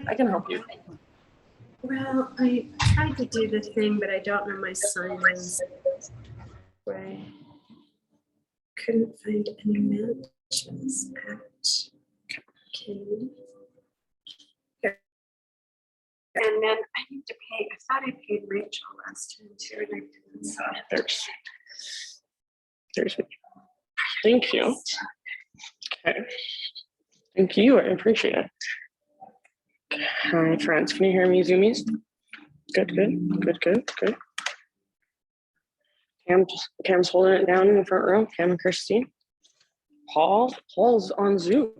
I can help you. Well, I tried to do the thing, but I don't know my sign-ins. I couldn't find any matches at Kennedy. And then I need to pay, I thought I paid Rachel last time too, and I didn't. So There's me. Thank you. Okay. Thank you. I appreciate it. Hi, friends. Can you hear me, Zoomies? Good, good, good, good, good. Cam's holding it down in the front row. Cam and Christine. Paul's on Zoom.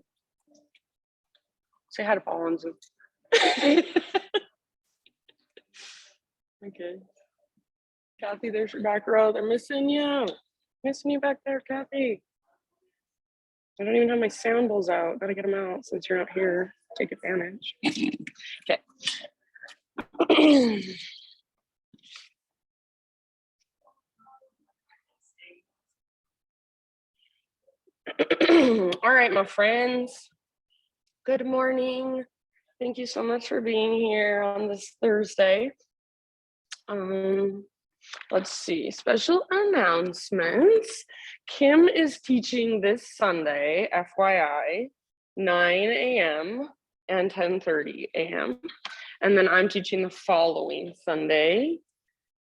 Say hi to Paul on Zoom. Okay. Kathy, there's your back row. They're missing you. Missing you back there, Kathy. I don't even have my sound bowls out. Gotta get them out since you're not here. Take advantage. Okay. All right, my friends. Good morning. Thank you so much for being here on this Thursday. Let's see, special announcements. Kim is teaching this Sunday, FYI, 9 a.m. and 10:30 a.m. And then I'm teaching the following Sunday,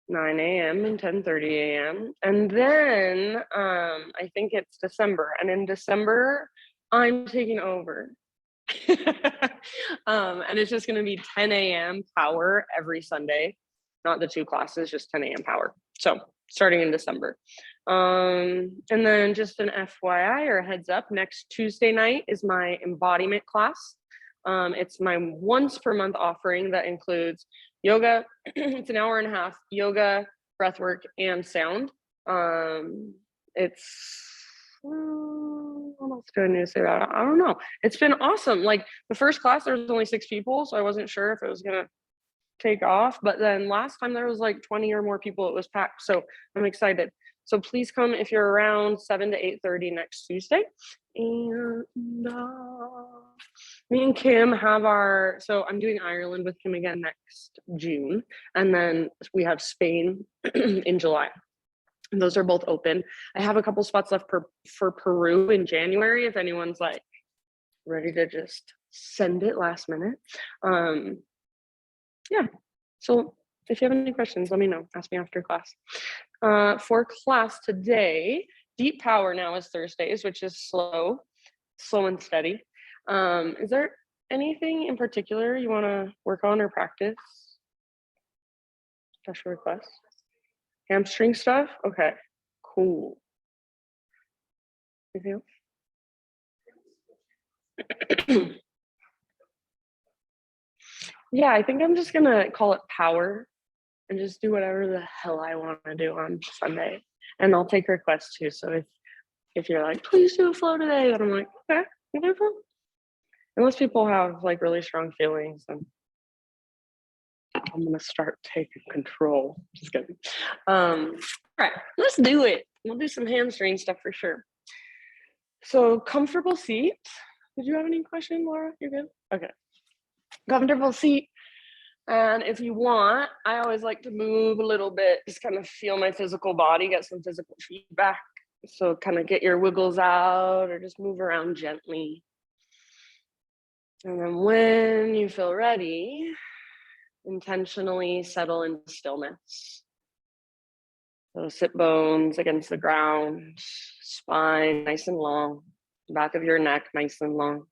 9 a.m. and 10:30 a.m. And then I think it's December. And in December, I'm taking over. And it's just going to be 10 a.m. power every Sunday. Not the two classes, just 10 a.m. power. So starting in December. And then just an FYI or a heads up, next Tuesday night is my embodiment class. It's my once per month offering that includes yoga. It's an hour and a half, yoga, breathwork, and sound. What else do I need to say about it? I don't know. It's been awesome. Like the first class, there was only 6 people, so I wasn't sure if it was gonna take off. But then last time there was like 20 or more people. It was packed, so I'm excited. So please come if you're around 7 to 8:30 next Tuesday. And me and Kim have so I'm doing Ireland with Kim again next June, and then we have Spain in July. And those are both open. I have a couple spots left for Peru in January if anyone's like ready to just send it last minute. Yeah, so if you have any questions, let me know. Ask me after class. For class today, deep power now is Thursdays, which is slow and steady. Is there anything in particular you want to work on or practice? Special request? Hamstring stuff? Okay, cool. Anything else? Yeah, I think I'm just gonna call it power and just do whatever the hell I want to do on Sunday. And I'll take requests too. So if you're like, please do a flow today, then I'm like, okay, whatever. Unless people have like really strong feelings, then I'm gonna start taking control. Just kidding. All right, let's do it. We'll do some hamstring stuff for sure. So comfortable seat. Did you have any question, Laura? You're good? Okay. Comfortable seat. And if you want, I always like to move a little bit, just kind of feel my physical body, get some physical feedback. So kind of get your wiggles out or just move around gently. And then when you feel ready, intentionally settle into stillness. So sit bones against the ground, spine nice and long, back of your neck nice and long.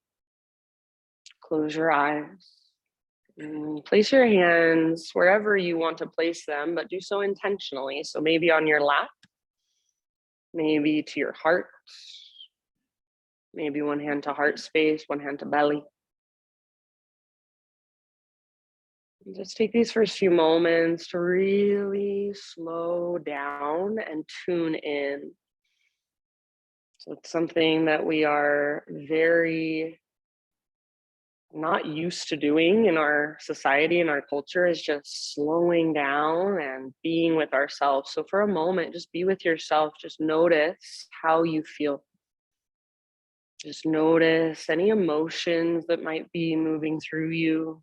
Close your eyes. And place your hands wherever you want to place them, but do so intentionally. So maybe on your lap, maybe to your heart, maybe one hand to heart space, one hand to belly. And just take these first few moments to really slow down and tune in. So it's something that we are very not used to doing in our society and our culture, is just slowing down and being with ourselves. So for a moment, just be with yourself. Just notice how you feel. Just notice any emotions that might be moving through you,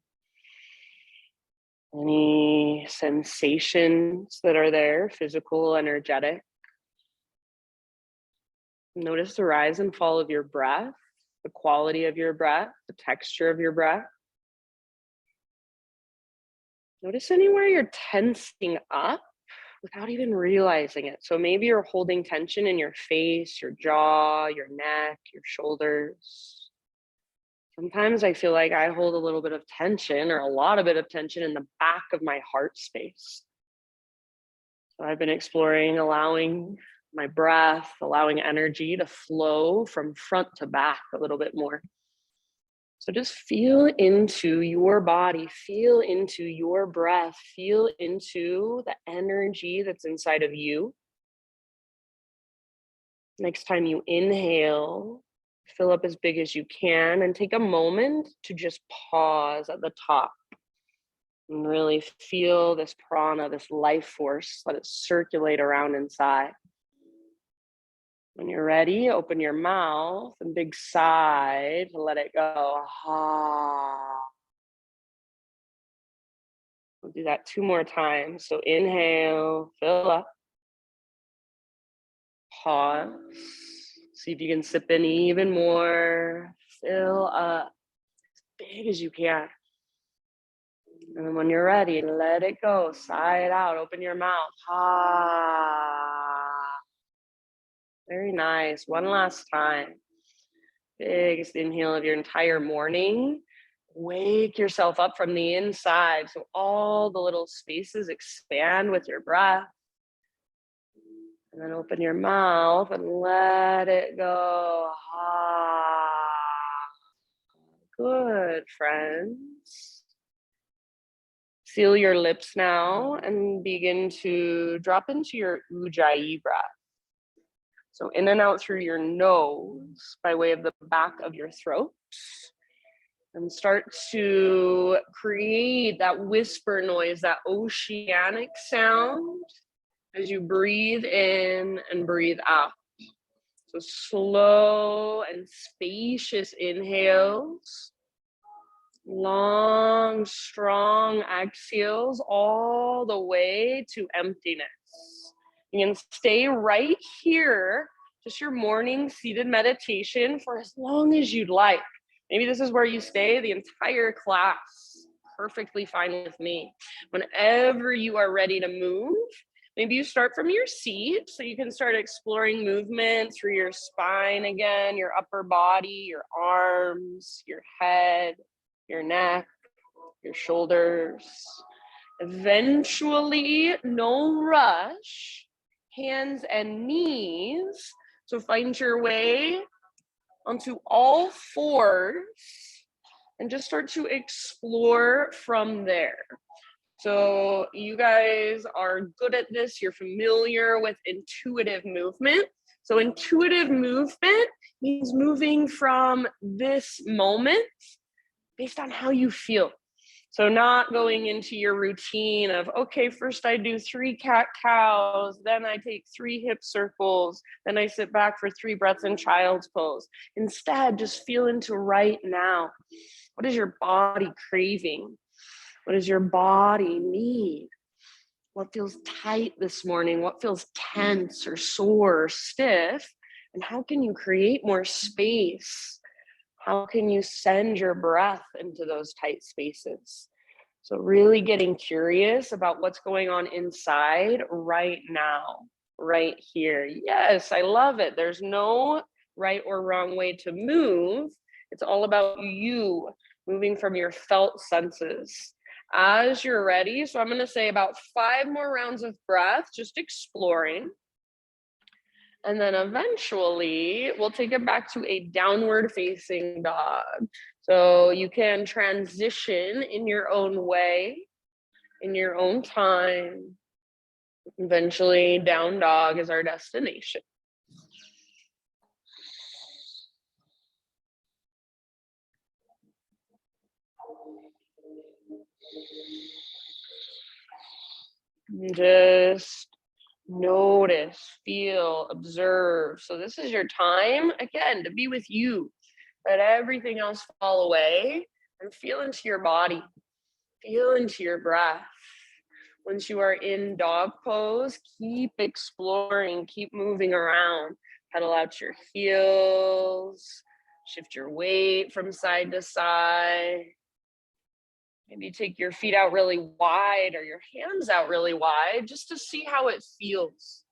any sensations that are there, physical, energetic. Notice the rise and fall of your breath, the quality of your breath, the texture of your breath. Notice anywhere you're tensing up without even realizing it. So maybe you're holding tension in your face, your jaw, your neck, your shoulders. Sometimes I feel like I hold a little bit of tension or a lot of bit of tension in the back of my heart space. So I've been exploring allowing my breath, allowing energy to flow from front to back a little bit more. So just feel into your body, feel into your breath, feel into the energy that's inside of you. Next time you inhale, fill up as big as you can and take a moment to just pause at the top and really feel this prana, this life force, let it circulate around inside. When you're ready, open your mouth and big sigh to let it go. Ah. We'll do that 2 more times. So inhale, fill up, pause. See if you can sip in even more. Fill up as big as you can. And then when you're ready, let it go. Sigh it out. Open your mouth. Ah. Very nice. One last time. Biggest inhale of your entire morning. Wake yourself up from the inside. So all the little spaces expand with your breath. And then open your mouth and let it go. Ah. Good, friends. Seal your lips now and begin to drop into your Ujjayi breath. So in and out through your nose by way of the back of your throat. And start to create that whisper noise, that oceanic sound as you breathe in and breathe out. So slow and spacious inhales, long, strong exhales all the way to emptiness. You can stay right here, just your morning seated meditation for as long as you'd like. Maybe this is where you stay the entire class. Perfectly fine with me. Whenever you are ready to move, maybe you start from your seat so you can start exploring movement through your spine again, your upper body, your arms, your head, your neck, your shoulders. Eventually, no rush, hands and knees. So find your way onto all fours and just start to explore from there. So you guys are good at this. You're familiar with intuitive movement. So intuitive movement means moving from this moment based on how you feel. So not going into your routine of, okay, first I do 3 cat-cows, then I take 3 hip circles, then I sit back for 3 breaths in child's pose. Instead, just feel into right now. What is your body craving? What does your body need? What feels tight this morning? What feels tense or sore or stiff? And how can you create more space? How can you send your breath into those tight spaces? So really getting curious about what's going on inside right now, right here. Yes, I love it. There's no right or wrong way to move. It's all about you moving from your felt senses. As you're ready, so I'm going to say about 5 more rounds of breath, just exploring. And then eventually we'll take it back to a downward facing dog. So you can transition in your own way, in your own time. Eventually down dog is our destination. Just notice, feel, observe. So this is your time, again, to be with you. Let everything else fall away and feel into your body. Feel into your breath. Once you are in dog pose, keep exploring, keep moving around. Pedal out your heels, shift your weight from side to side. Maybe take your feet out really wide or your hands out really wide just to see how it feels.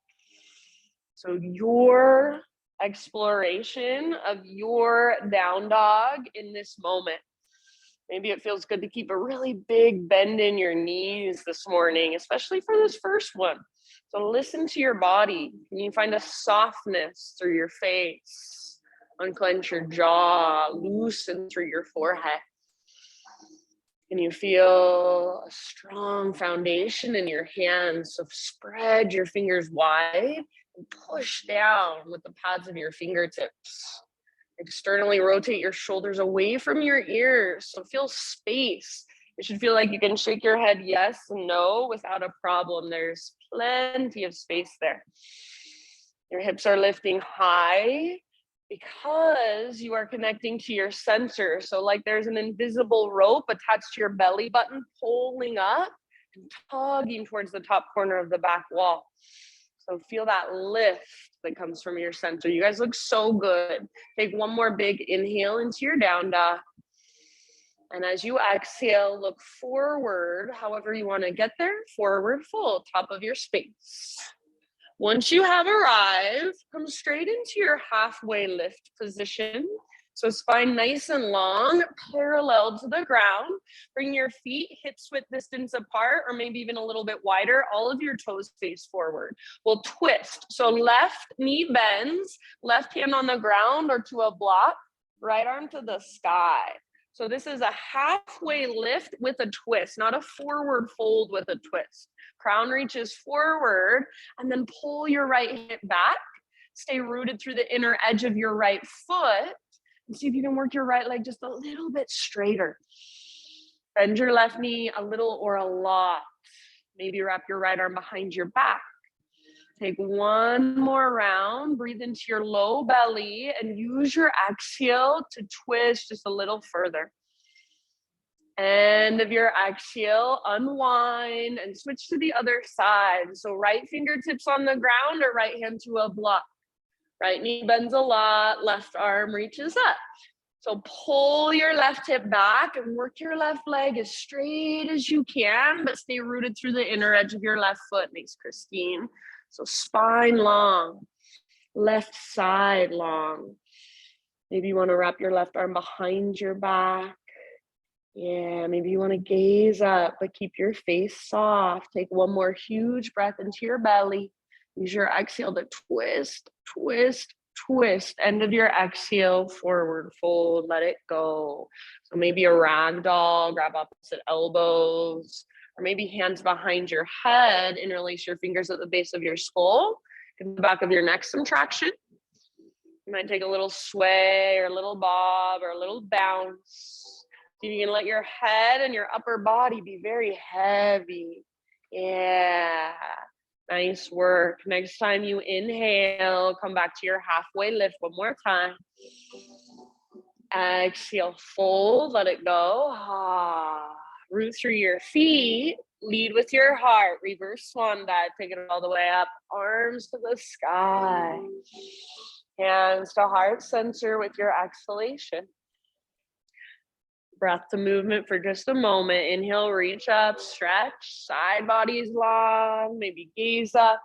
So your exploration of your down dog in this moment. Maybe it feels good to keep a really big bend in your knees this morning, especially for this first one. So listen to your body. Can you find a softness through your face? Unclench your jaw, loosen through your forehead. Can you feel a strong foundation in your hands? So spread your fingers wide and push down with the pads of your fingertips. Externally rotate your shoulders away from your ears. So feel space. It should feel like you can shake your head yes and no without a problem. There's plenty of space there. Your hips are lifting high because you are connecting to your sensor. So like there's an invisible rope attached to your belly button, pulling up and tugging towards the top corner of the back wall. So feel that lift that comes from your center. You guys look so good. Take one more big inhale into your down dog. And as you exhale, look forward, however you want to get there, forward fold, top of your space. Once you have arrived, come straight into your halfway lift position. So spine nice and long, parallel to the ground. Bring your feet hip-width distance apart, or maybe even a little bit wider. All of your toes face forward. We'll twist. So left knee bends, left hand on the ground or to a block, right arm to the sky. So this is a halfway lift with a twist, not a forward fold with a twist. Crown reaches forward, and then pull your right hip back. Stay rooted through the inner edge of your right foot. And see if you can work your right leg just a little bit straighter. Bend your left knee a little or a lot. Maybe wrap your right arm behind your back. Take one more round. Breathe into your low belly and use your exhale to twist just a little further. End of your exhale, unwind and switch to the other side. So right fingertips on the ground or right hand to a block. Right knee bends a lot, left arm reaches up. So pull your left hip back and work your left leg as straight as you can, but stay rooted through the inner edge of your left foot. Thanks, Christine. So spine long, left side long. Maybe you want to wrap your left arm behind your back. Yeah, maybe you want to gaze up, but keep your face soft. Take one more huge breath into your belly. Use your exhale to twist, twist, twist. End of your exhale, forward fold, let it go. So maybe a rag doll, grab opposite elbows, or maybe hands behind your head, interlace your fingers at the base of your skull. Give the back of your neck some traction. You might take a little sway or a little bob or a little bounce. So you can let your head and your upper body be very heavy. Yeah. Nice work. Next time you inhale, come back to your halfway lift one more time. Exhale, fold, let it go. Root through your feet, lead with your heart. Reverse swan dive, take it all the way up. Arms to the sky. Hands to heart center with your exhalation. Breath to movement for just a moment. Inhale, reach up, stretch, side body is long, maybe gaze up,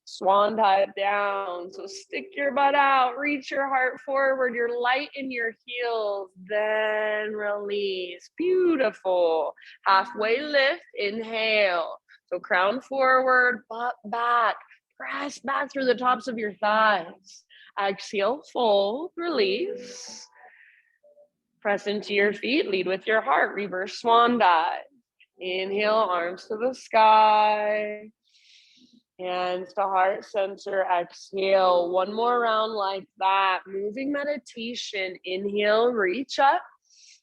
swan dive down. So stick your butt out, reach your heart forward, you're light in your heels, then release. Beautiful. Halfway lift, inhale. So crown forward, butt back, press back through the tops of your thighs. Exhale, fold, release. Press into your feet, lead with your heart, reverse swan dive. Inhale, arms to the sky. Hands to heart center, exhale. One more round like that. Moving meditation. Inhale, reach up.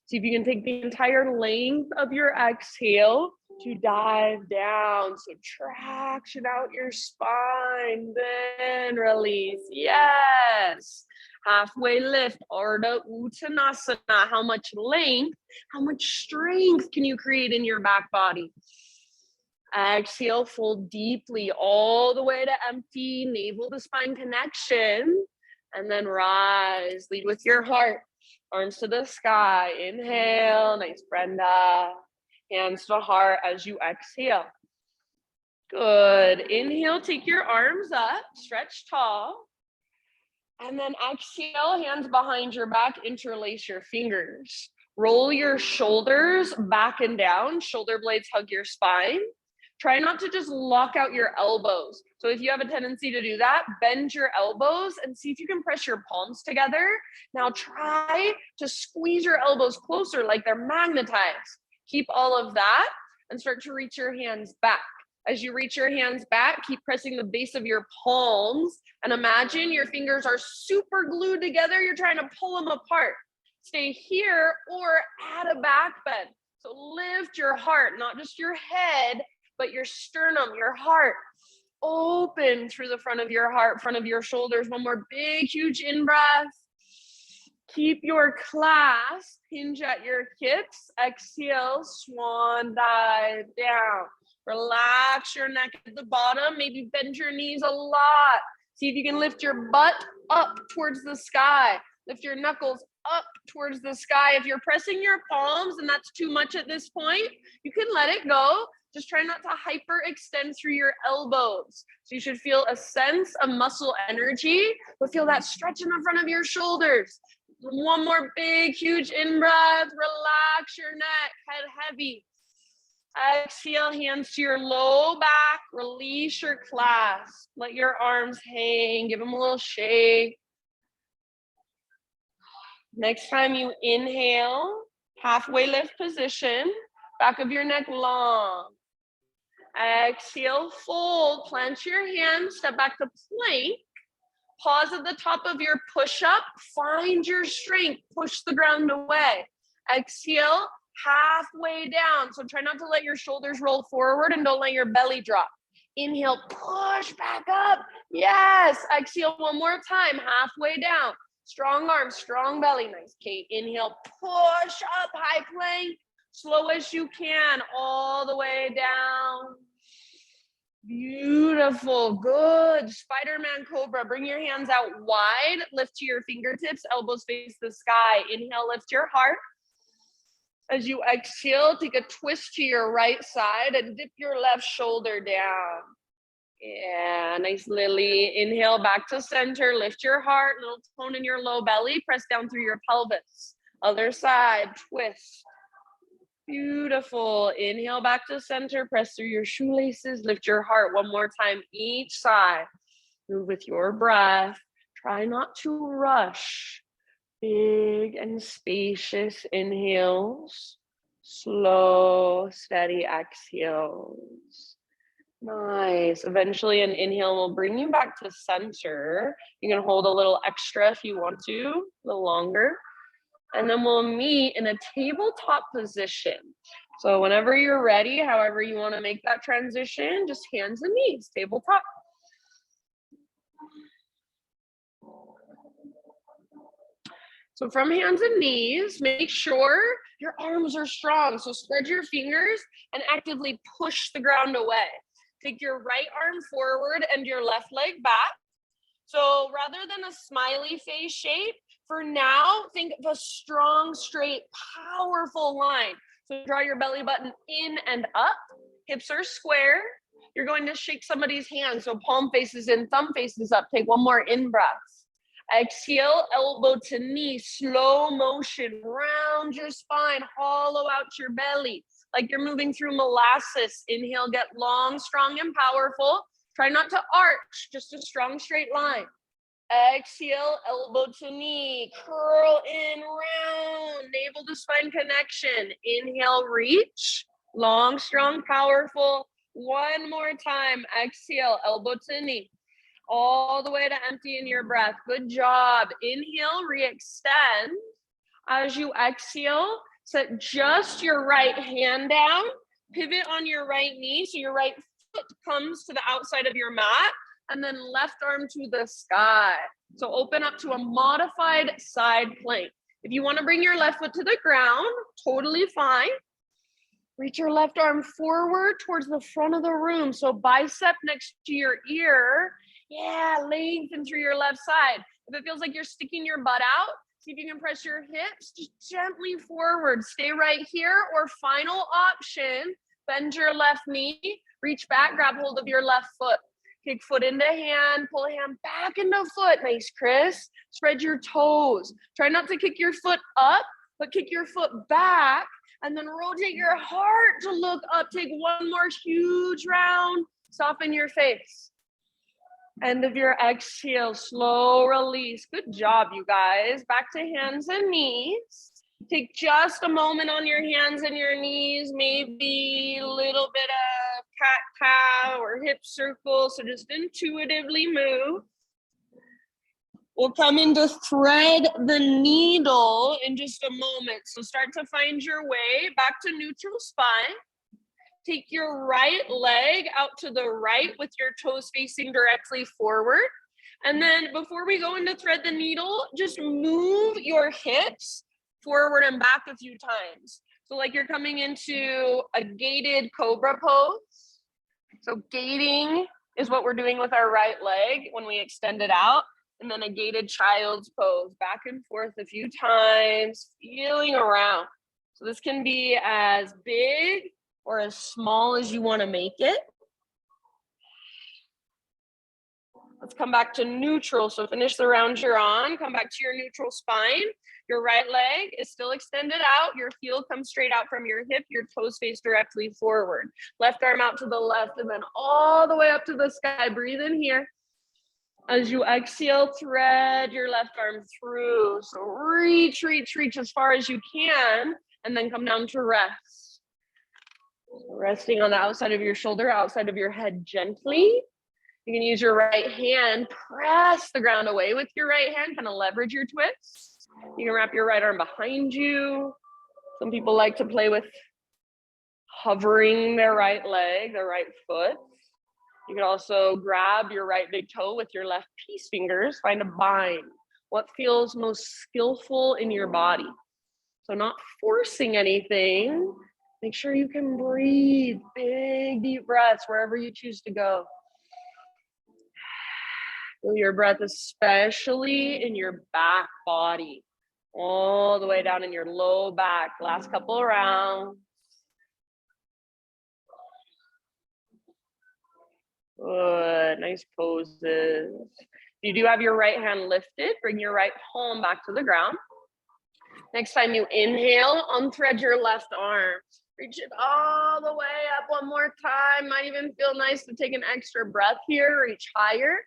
See if you can take the entire length of your exhale to dive down. So traction out your spine, then release. Yes. Halfway lift, Ardha Uttanasana. How much length, how much strength can you create in your back body? Exhale, fold deeply all the way to empty, navel to spine connection. And then rise, lead with your heart. Arms to the sky. Inhale, nice Brenda. Hands to heart as you exhale. Good. Inhale, take your arms up, stretch tall. And then exhale, hands behind your back, interlace your fingers. Roll your shoulders back and down, shoulder blades hug your spine. Try not to just lock out your elbows. So if you have a tendency to do that, bend your elbows and see if you can press your palms together. Now try to squeeze your elbows closer like they're magnetized. Keep all of that and start to reach your hands back. As you reach your hands back, keep pressing the base of your palms and imagine your fingers are super glued together. You're trying to pull them apart. Stay here or add a back bend. So lift your heart, not just your head, but your sternum, your heart. Open through the front of your heart, front of your shoulders. One more big, huge in-breath. Keep your clasp, hinge at your hips. Exhale, swan dive down. Relax your neck at the bottom. Maybe bend your knees a lot. See if you can lift your butt up towards the sky. Lift your knuckles up towards the sky. If you're pressing your palms and that's too much at this point, you can let it go. Just try not to hyperextend through your elbows. So you should feel a sense of muscle energy, but feel that stretch in the front of your shoulders. One more big, huge in-breath. Relax your neck, head heavy. Exhale, hands to your low back. Release your clasp. Let your arms hang. Give them a little shake. Next time you inhale, halfway lift position. Back of your neck long. Exhale, fold. Plant your hands. Step back to plank. Pause at the top of your push-up. Find your strength. Push the ground away. Exhale, halfway down. So try not to let your shoulders roll forward and don't let your belly drop. Inhale, push back up. Yes. Exhale one more time. Halfway down. Strong arms, strong belly. Nice, Kate. Inhale, push up, high plank. Slow as you can, all the way down. Beautiful, good. Spider-Man Cobra, bring your hands out wide, lift to your fingertips, elbows face the sky. Inhale, lift your heart. As you exhale, take a twist to your right side and dip your left shoulder down. Yeah, nice, Lily. Inhale, back to center, lift your heart, little tone in your low belly, press down through your pelvis. Other side, twist. Beautiful. Inhale back to center. Press through your shoelaces. Lift your heart one more time each side. Move with your breath. Try not to rush. Big and spacious inhales. Slow, steady exhales. Nice. Eventually an inhale will bring you back to center. You can hold a little extra if you want to, a little longer. And then we'll meet in a tabletop position. So whenever you're ready, however you want to make that transition, just hands and knees, tabletop. So from hands and knees, make sure your arms are strong. So spread your fingers and actively push the ground away. Take your right arm forward and your left leg back. So rather than a smiley face shape, for now, think of a strong, straight, powerful line. So draw your belly button in and up. Hips are square. You're going to shake somebody's hand. So palm faces in, thumb faces up. Take one more in-breath. Exhale, elbow to knee, slow motion. Round your spine, hollow out your belly. Like you're moving through molasses. Inhale, get long, strong, and powerful. Try not to arch, just a strong, straight line. Exhale, elbow to knee, curl in, round, navel to spine connection. Inhale, reach, long, strong, powerful. One more time. Exhale, elbow to knee, all the way to empty in your breath. Good job. Inhale, re-extend. As you exhale, set just your right hand down, pivot on your right knee, so your right foot comes to the outside of your mat, and then left arm to the sky. So open up to a modified side plank. If you want to bring your left foot to the ground, totally fine. Reach your left arm forward towards the front of the room. So bicep next to your ear. Yeah, lengthen through your left side. If it feels like you're sticking your butt out, see if you can press your hips just gently forward. Stay right here, or final option, bend your left knee, reach back, grab hold of your left foot. Kick foot into hand, pull hand back into foot. Nice, Chris. Spread your toes. Try not to kick your foot up, but kick your foot back, and then rotate your heart to look up. Take one more huge round. Soften your face. End of your exhale, slow release. Good job, you guys. Back to hands and knees. Take just a moment on your hands and your knees, maybe a little bit of cat-cow or hip circle. So just intuitively move. We'll come into thread the needle in just a moment. So start to find your way back to neutral spine. Take your right leg out to the right with your toes facing directly forward. And then before we go into thread the needle, just move your hips forward and back a few times. So like you're coming into a gated cobra pose. So gating is what we're doing with our right leg when we extend it out. And then a gated child's pose, back and forth a few times, feeling around. So this can be as big or as small as you want to make it. Let's come back to neutral. So finish the round you're on, come back to your neutral spine. Your right leg is still extended out. Your heel comes straight out from your hip. Your toes face directly forward. Left arm out to the left and then all the way up to the sky. Breathe in here. As you exhale, thread your left arm through. So reach, reach, reach as far as you can, and then come down to rest. Resting on the outside of your shoulder, outside of your head gently. You can use your right hand, press the ground away with your right hand, kind of leverage your twists. You can wrap your right arm behind you. Some people like to play with hovering their right leg, their right foot. You can also grab your right big toe with your left peace fingers, find a bind. What feels most skillful in your body? So not forcing anything. Make sure you can breathe, big deep breaths wherever you choose to go. Feel your breath, especially in your back body, all the way down in your low back. Last couple of rounds. Good, nice poses. If you do have your right hand lifted, bring your right palm back to the ground. Next time you inhale, unthread your left arm. Reach it all the way up one more time. Might even feel nice to take an extra breath here, reach higher.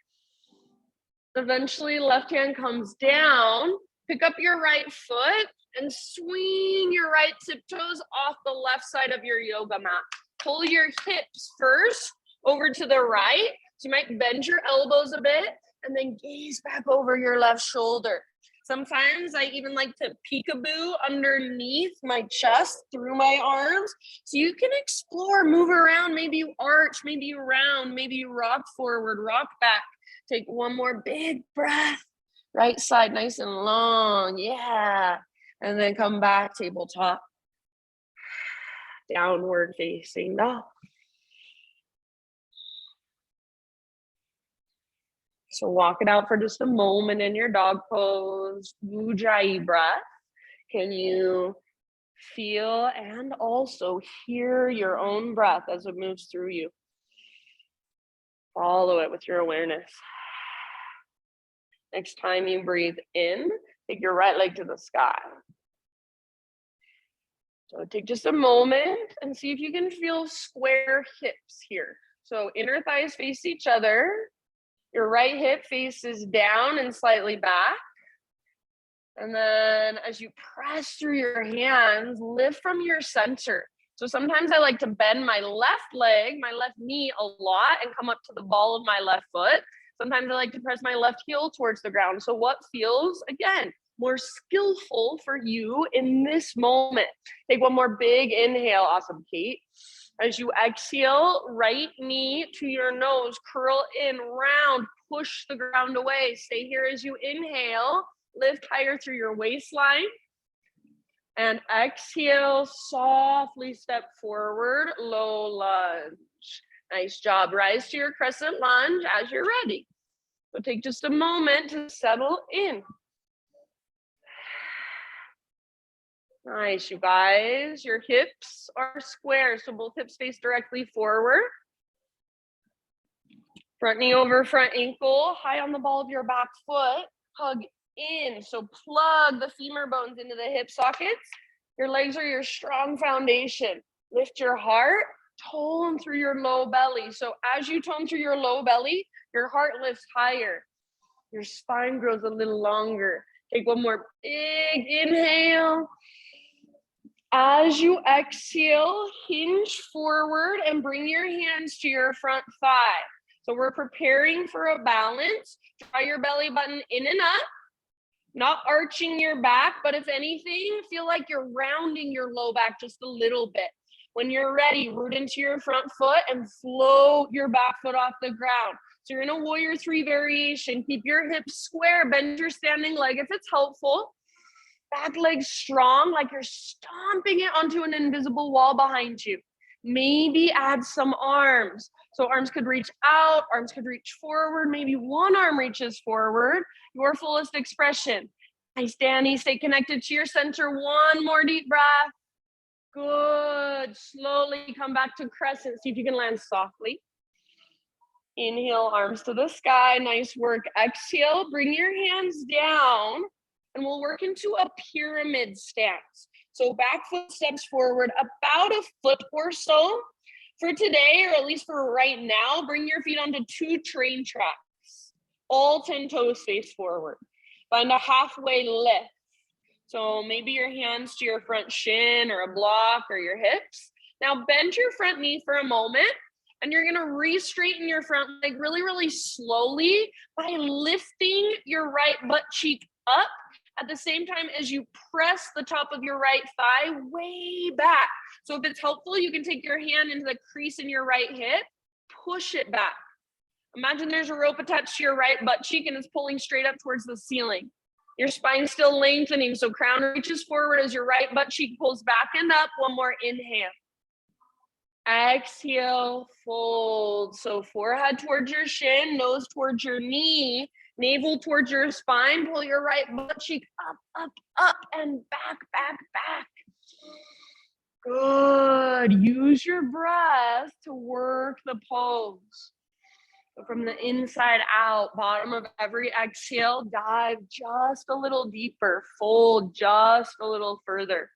Eventually, left hand comes down. Pick up your right foot and swing your right tiptoes off the left side of your yoga mat. Pull your hips first over to the right. So you might bend your elbows a bit and then gaze back over your left shoulder. Sometimes I even like to peekaboo underneath my chest through my arms. So you can explore, move around, maybe you arch, maybe you round, maybe you rock forward, rock back. Take one more big breath. Right side nice and long, yeah. And then come back, tabletop. Downward facing dog. So walk it out for just a moment in your dog pose, Ujjayi breath. Can you feel and also hear your own breath as it moves through you? Follow it with your awareness. Next time you breathe in, take your right leg to the sky. So take just a moment and see if you can feel square hips here. So inner thighs face each other. Your right hip faces down and slightly back. And then as you press through your hands, lift from your center. So sometimes I like to bend my left leg, my left knee a lot and come up to the ball of my left foot. Sometimes I like to press my left heel towards the ground. So what feels, again, more skillful for you in this moment. Take one more big inhale. Awesome, Kate. As you exhale, right knee to your nose, curl in, round, push the ground away. Stay here as you inhale, lift higher through your waistline. And exhale, softly step forward, low lunge. Nice job. Rise to your crescent lunge as you're ready. So take just a moment to settle in. Nice, you guys. Your hips are square, so both hips face directly forward. Front knee over front ankle, high on the ball of your back foot. Hug in, so plug the femur bones into the hip sockets. Your legs are your strong foundation. Lift your heart, tone through your low belly. So as you tone through your low belly, your heart lifts higher. Your spine grows a little longer. Take one more big inhale. As you exhale, hinge forward and bring your hands to your front thigh. So we're preparing for a balance. Draw your belly button in and up, not arching your back, but if anything, feel like you're rounding your low back just a little bit. When you're ready, root into your front foot and float your back foot off the ground. So you're in a warrior 3 variation. Keep your hips square, bend your standing leg if it's helpful. Back leg strong, like you're stomping it onto an invisible wall behind you. Maybe add some arms. So arms could reach out, arms could reach forward. Maybe one arm reaches forward, your fullest expression. Nice, Danny, stay connected to your center. One more deep breath. Good, slowly come back to crescent. See if you can land softly. Inhale, arms to the sky, nice work. Exhale, bring your hands down. And we'll work into a pyramid stance. So back foot steps forward about a foot or so. For today, or at least for right now, bring your feet onto 2 train tracks. All 10 toes face forward. Find a halfway lift. So maybe your hands to your front shin or a block or your hips. Now bend your front knee for a moment. And you're gonna re-straighten your front leg really, really slowly by lifting your right butt cheek up at the same time as you press the top of your right thigh way back. So if it's helpful, you can take your hand into the crease in your right hip, push it back. Imagine there's a rope attached to your right butt cheek and it's pulling straight up towards the ceiling. Your spine's still lengthening, so crown reaches forward as your right butt cheek pulls back and up. One more inhale. Exhale, fold. So forehead towards your shin, nose towards your knee, navel towards your spine. Pull your right butt cheek up, up, up, and back, back, back. Good. Use your breath to work the pose. So from the inside out, bottom of every exhale, dive just a little deeper. Fold just a little further.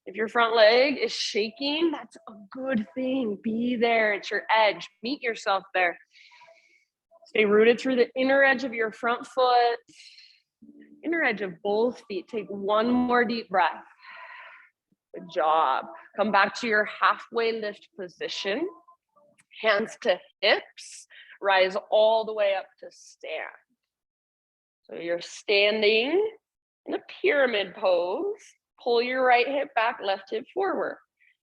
If your front leg is shaking, that's a good thing. Be there. It's your edge. Meet yourself there. Stay rooted through the inner edge of your front foot, inner edge of both feet. Take one more deep breath. Good job. Come back to your halfway lift position. Hands to hips. Rise all the way up to stand. So you're standing in a pyramid pose. Pull your right hip back, left hip forward.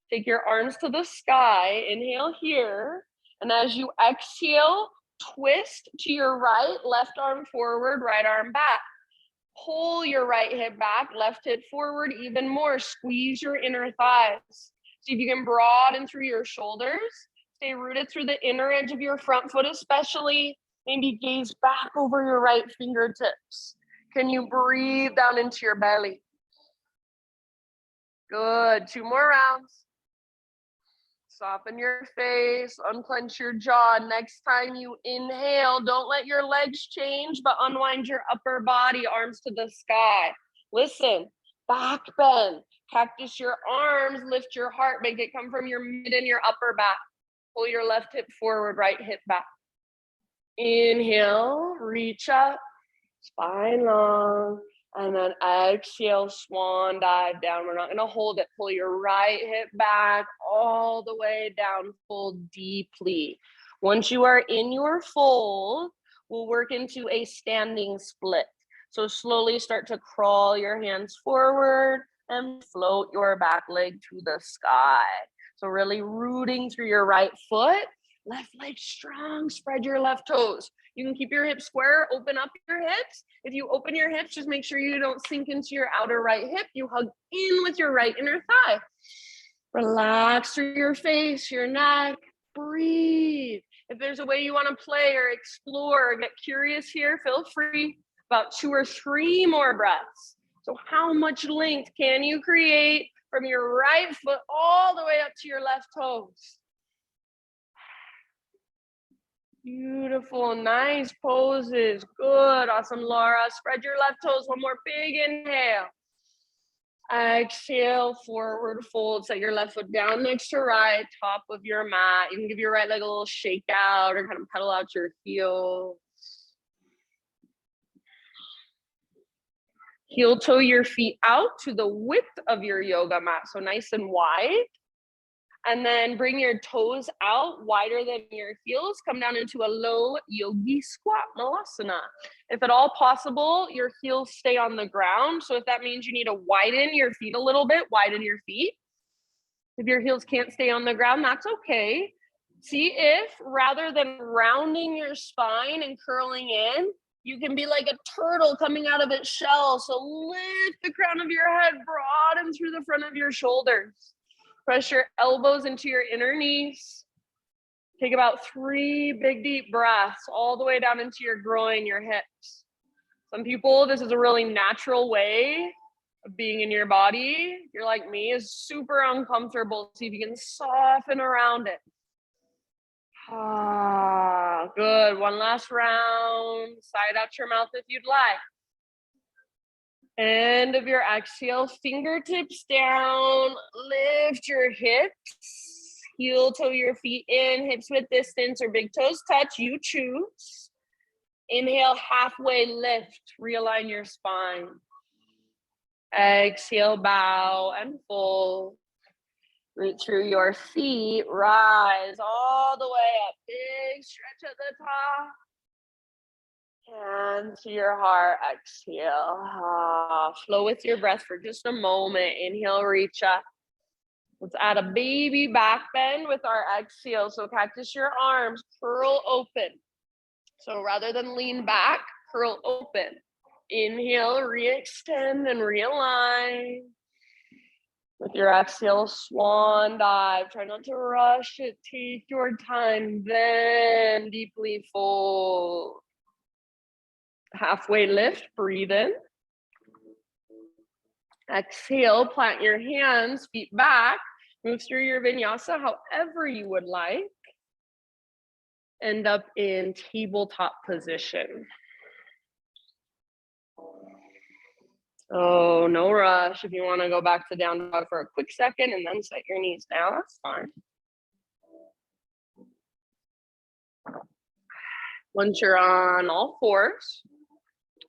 Take your arms to the sky. Inhale here. And as you exhale, twist to your right, left arm forward, right arm back. Pull your right hip back, left hip forward even more. Squeeze your inner thighs. See if you can broaden through your shoulders. Stay rooted through the inner edge of your front foot especially. Maybe gaze back over your right fingertips. Can you breathe down into your belly? Good. 2 more rounds. Soften your face, unclench your jaw. Next time you inhale, don't let your legs change, but unwind your upper body, arms to the sky. Listen, back bend. Cactus your arms, lift your heart, make it come from your mid and your upper back. Pull your left hip forward, right hip back. Inhale, reach up, spine long. And then exhale, swan dive down. We're not gonna hold it. Pull your right hip back all the way down, fold deeply. Once you are in your fold, we'll work into a standing split. So slowly start to crawl your hands forward and float your back leg to the sky. So really rooting through your right foot, left leg strong, spread your left toes. You can keep your hips square, open up your hips. If you open your hips, just make sure you don't sink into your outer right hip. You hug in with your right inner thigh. Relax through your face, your neck, breathe. If there's a way you want to play or explore or get curious here, feel free. About 2 or 3 more breaths. So how much length can you create from your right foot all the way up to your left toes? Beautiful, nice poses. Good, awesome, Laura. Spread your left toes. One more big inhale. Exhale, forward fold. Set your left foot down next to right, top of your mat. You can give your right leg a little shake out or kind of pedal out your heels. Heel toe your feet out to the width of your yoga mat, so nice and wide. And then bring your toes out wider than your heels. Come down into a low yogi squat, malasana. If at all possible, your heels stay on the ground. So if that means you need to widen your feet a little bit, widen your feet. If your heels can't stay on the ground, that's okay. See if rather than rounding your spine and curling in, you can be like a turtle coming out of its shell. So lift the crown of your head, broaden through the front of your shoulders. Press your elbows into your inner knees. Take about 3 big deep breaths all the way down into your groin, your hips. Some people, this is a really natural way of being in your body. If you're like me, is super uncomfortable. See if you can soften around it. Ah, good. One last round. Side out your mouth if you'd like. End of your exhale, fingertips down, lift your hips, heel toe your feet in, hips width distance or big toes touch, you choose. Inhale, halfway lift, realign your spine. Exhale, bow and fold. Root through your feet, rise all the way up, big stretch at the top. Hands to your heart, exhale. Flow with your breath for just a moment. Inhale, reach up. Let's add a baby back bend with our exhale. So cactus your arms, curl open. So rather than lean back, curl open. Inhale, re-extend and realign. With your exhale, swan dive. Try not to rush it. Take your time. Then deeply fold. Halfway lift, breathe in. Exhale, plant your hands, feet back. Move through your vinyasa however you would like. End up in tabletop position. Oh, no rush. If you want to go back to down dog for a quick second and then set your knees down, that's fine. Once you're on all fours,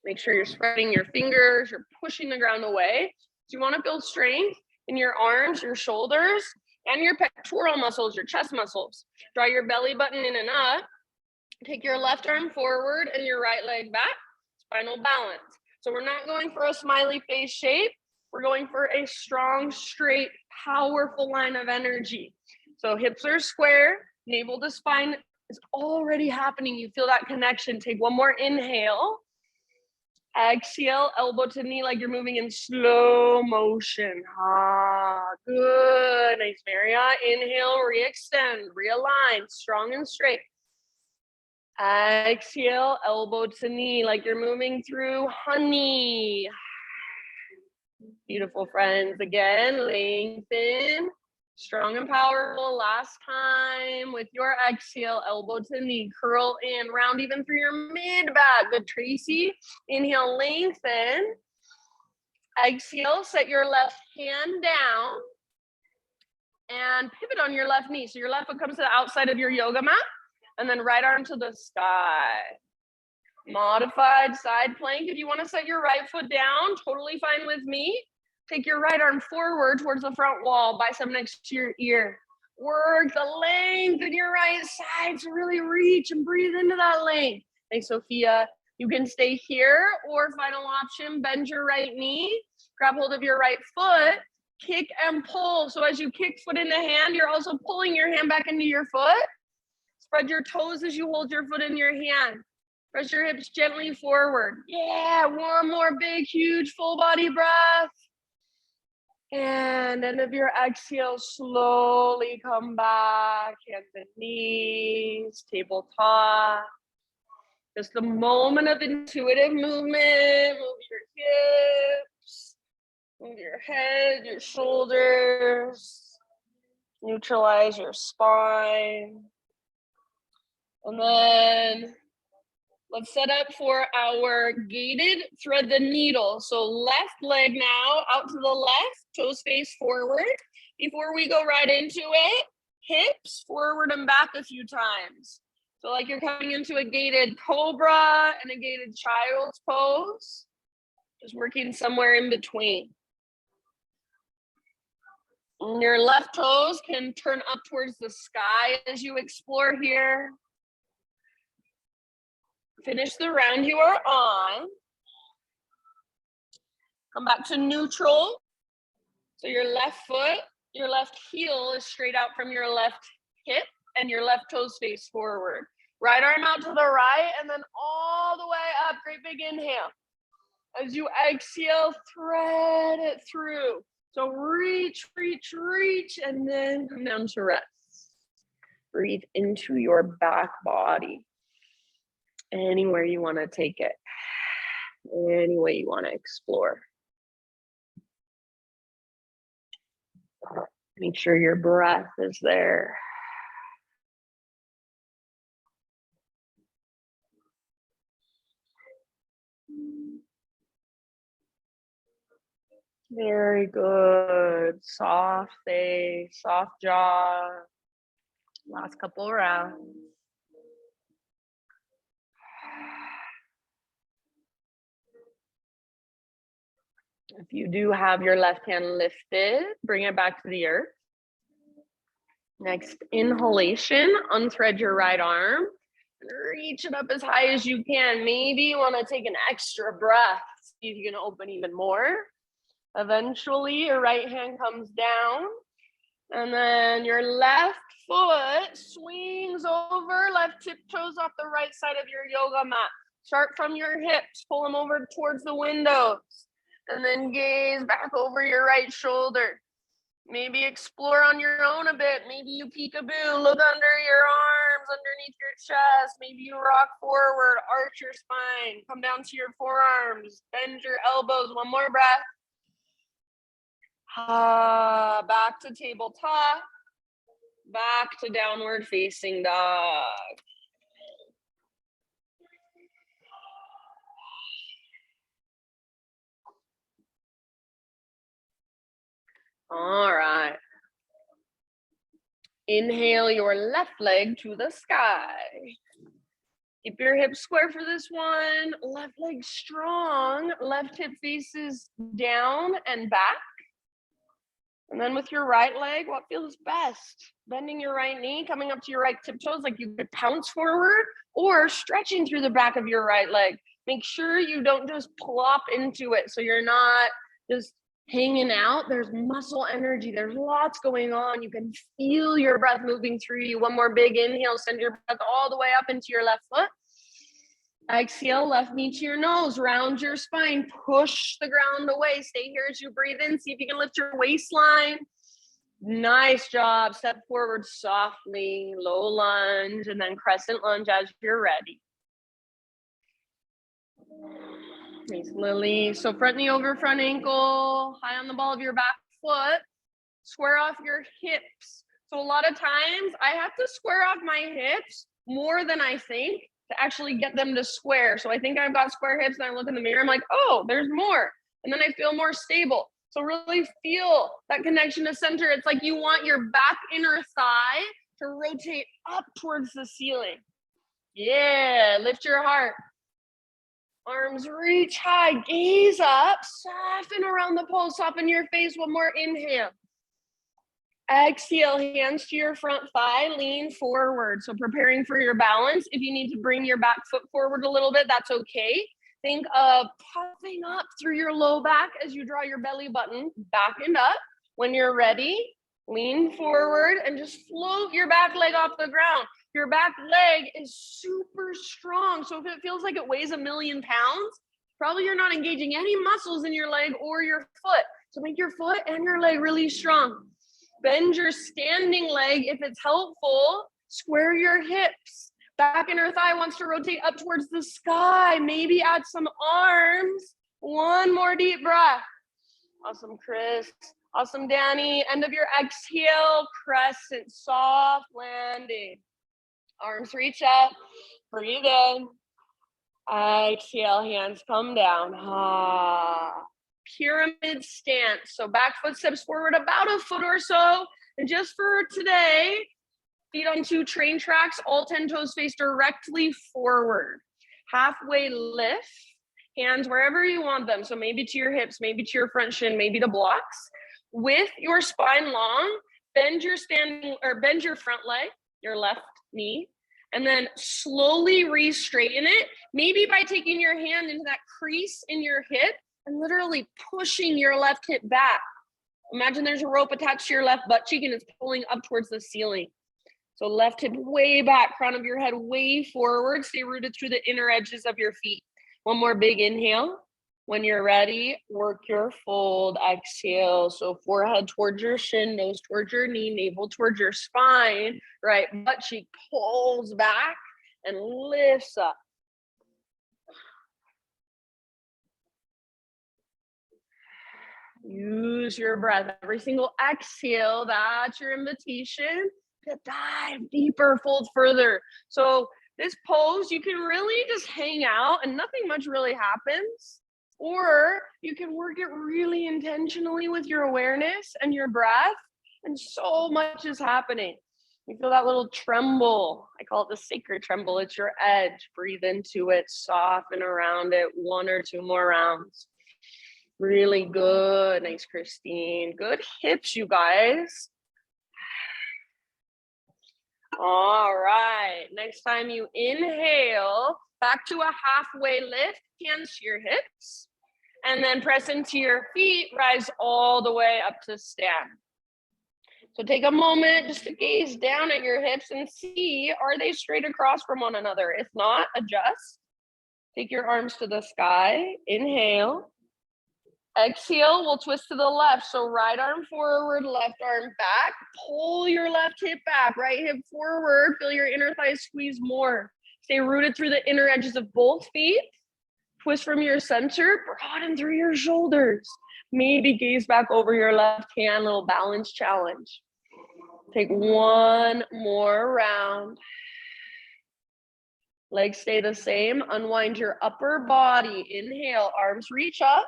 make sure you're spreading your fingers, you're pushing the ground away. So you want to build strength in your arms, your shoulders, and your pectoral muscles, your chest muscles. Draw your belly button in and up. Take your left arm forward and your right leg back. Spinal balance. So we're not going for a smiley face shape. We're going for a strong, straight, powerful line of energy. So hips are square, navel to spine is already happening. You feel that connection. Take one more inhale. Exhale, elbow to knee like you're moving in slow motion. Good. Nice, Maria. Inhale, re-extend, realign, strong and straight. Exhale, elbow to knee like you're moving through honey. Beautiful, friends. Again, lengthen. Strong and powerful. Last time with your exhale, elbow to knee, curl in, round even through your mid back. Good, Tracy. Inhale, lengthen. Exhale, set your left hand down and pivot on your left knee. So your left foot comes to the outside of your yoga mat and then right arm to the sky. Modified side plank. If you want to set your right foot down, totally fine with me. Take your right arm forward towards the front wall, bicep next to your ear. Work the length in your right side to really reach and breathe into that length. Thanks, Sophia. You can stay here, or final option, bend your right knee, grab hold of your right foot, kick and pull. So as you kick foot in the hand, you're also pulling your hand back into your foot. Spread your toes as you hold your foot in your hand. Press your hips gently forward. Yeah, one more big, huge, full body breath. And end of your exhale, slowly come back, hands and knees, tabletop. Just a moment of intuitive movement. Move your hips, move your head, your shoulders, neutralize your spine. And then let's set up for our gated thread the needle. So left leg now out to the left, toes face forward. Before we go right into it, hips forward and back a few times. So like you're coming into a gated cobra and a gated child's pose, just working somewhere in between. And your left toes can turn up towards the sky as you explore here. Finish the round you are on. Come back to neutral. So your left foot, your left heel is straight out from your left hip and your left toes face forward. Right arm out to the right and then all the way up. Great big inhale. As you exhale, thread it through. So reach, reach, reach, and then come down to rest. Breathe into your back body. Anywhere you want to take it. Any way you want to explore. Make sure your breath is there. Very good. Soft face, soft jaw. Last couple rounds. If you do have your left hand lifted, bring it back to the earth. Next inhalation, unthread your right arm. Reach it up as high as you can. Maybe you want to take an extra breath. See if you can open even more. Eventually, your right hand comes down. And then your left foot swings over, left tiptoes off the right side of your yoga mat. Start from your hips, pull them over towards the windows. And then gaze back over your right shoulder. Maybe explore on your own a bit. Maybe you peekaboo, look under your arms, underneath your chest. Maybe you rock forward, arch your spine, come down to your forearms, bend your elbows. One more breath. Back to tabletop, back to downward facing dog. All right. Inhale your left leg to the sky. Keep your hips square for this one. Left leg strong. Left hip faces down and back. And then with your right leg, what feels best? Bending your right knee, coming up to your right tiptoes like you could pounce forward, or stretching through the back of your right leg. Make sure you don't just plop into it so you're not just hanging out. There's muscle energy. There's lots going on. You can feel your breath moving through you. One more big inhale. Send your breath all the way up into your left foot. Exhale, left knee to your nose. Round your spine. Push the ground away. Stay here as you breathe in. See if you can lift your waistline. Nice job. Step forward softly. Low lunge. And then crescent lunge as you're ready. Nice, Lily. So front knee over front ankle, high on the ball of your back foot, square off your hips. So a lot of times I have to square off my hips more than I think to actually get them to square. So I think I've got square hips and I look in the mirror, I'm like, oh, there's more. And then I feel more stable. So really feel that connection to center. It's like you want your back inner thigh to rotate up towards the ceiling. Yeah, lift your heart. Arms reach high, gaze up, soften around the pose, soften your face. One more inhale. Exhale, hands to your front thigh, lean forward. So preparing for your balance. If you need to bring your back foot forward a little bit, that's okay. Think of puffing up through your low back as you draw your belly button back and up. When you're ready, lean forward and just float your back leg off the ground. Your back leg is super strong. So if it feels like it weighs 1,000,000 pounds, probably you're not engaging any muscles in your leg or your foot. So make your foot and your leg really strong. Bend your standing leg if it's helpful. Square your hips. Back inner thigh wants to rotate up towards the sky. Maybe add some arms. One more deep breath. Awesome, Chris. Awesome, Danny. End of your exhale, crescent, soft landing. Arms reach up. Breathe in. Exhale, hands come down. Pyramid stance. So back foot steps forward about a foot or so. And just for today, feet on 2 train tracks, all 10 toes face directly forward. Halfway lift, hands wherever you want them. So maybe to your hips, maybe to your front shin, maybe to blocks. With your spine long, bend your front leg, your left knee, and then slowly re-straighten it. Maybe by taking your hand into that crease in your hip and literally pushing your left hip back. Imagine there's a rope attached to your left butt cheek and it's pulling up towards the ceiling. So left hip way back, crown of your head way forward. Stay rooted through the inner edges of your feet. One more big inhale. When you're ready, work your fold, exhale. So forehead towards your shin, nose towards your knee, navel towards your spine, right butt cheek pulls back and lifts up. Use your breath. Every single exhale, that's your invitation to dive deeper, fold further. So this pose, you can really just hang out and nothing much really happens. Or you can work it really intentionally with your awareness and your breath, and so much is happening. You feel that little tremble. I call it the sacred tremble. It's your edge. Breathe into it, soften around it. 1 or 2 more rounds. Really good. Nice, Christine. Good hips, you guys. All right. Next time you inhale, back to a halfway lift, hands to your hips, and then press into your feet, rise all the way up to stand. So take a moment just to gaze down at your hips and see, are they straight across from one another? If not, adjust. Take your arms to the sky. Inhale. Exhale, we'll twist to the left. So right arm forward, left arm back. Pull your left hip back, right hip forward. Feel your inner thighs squeeze more. Stay rooted through the inner edges of both feet. Twist from your center, broaden through your shoulders. Maybe gaze back over your left hand, little balance challenge. Take 1 more round. Legs stay the same. Unwind your upper body. Inhale, arms reach up.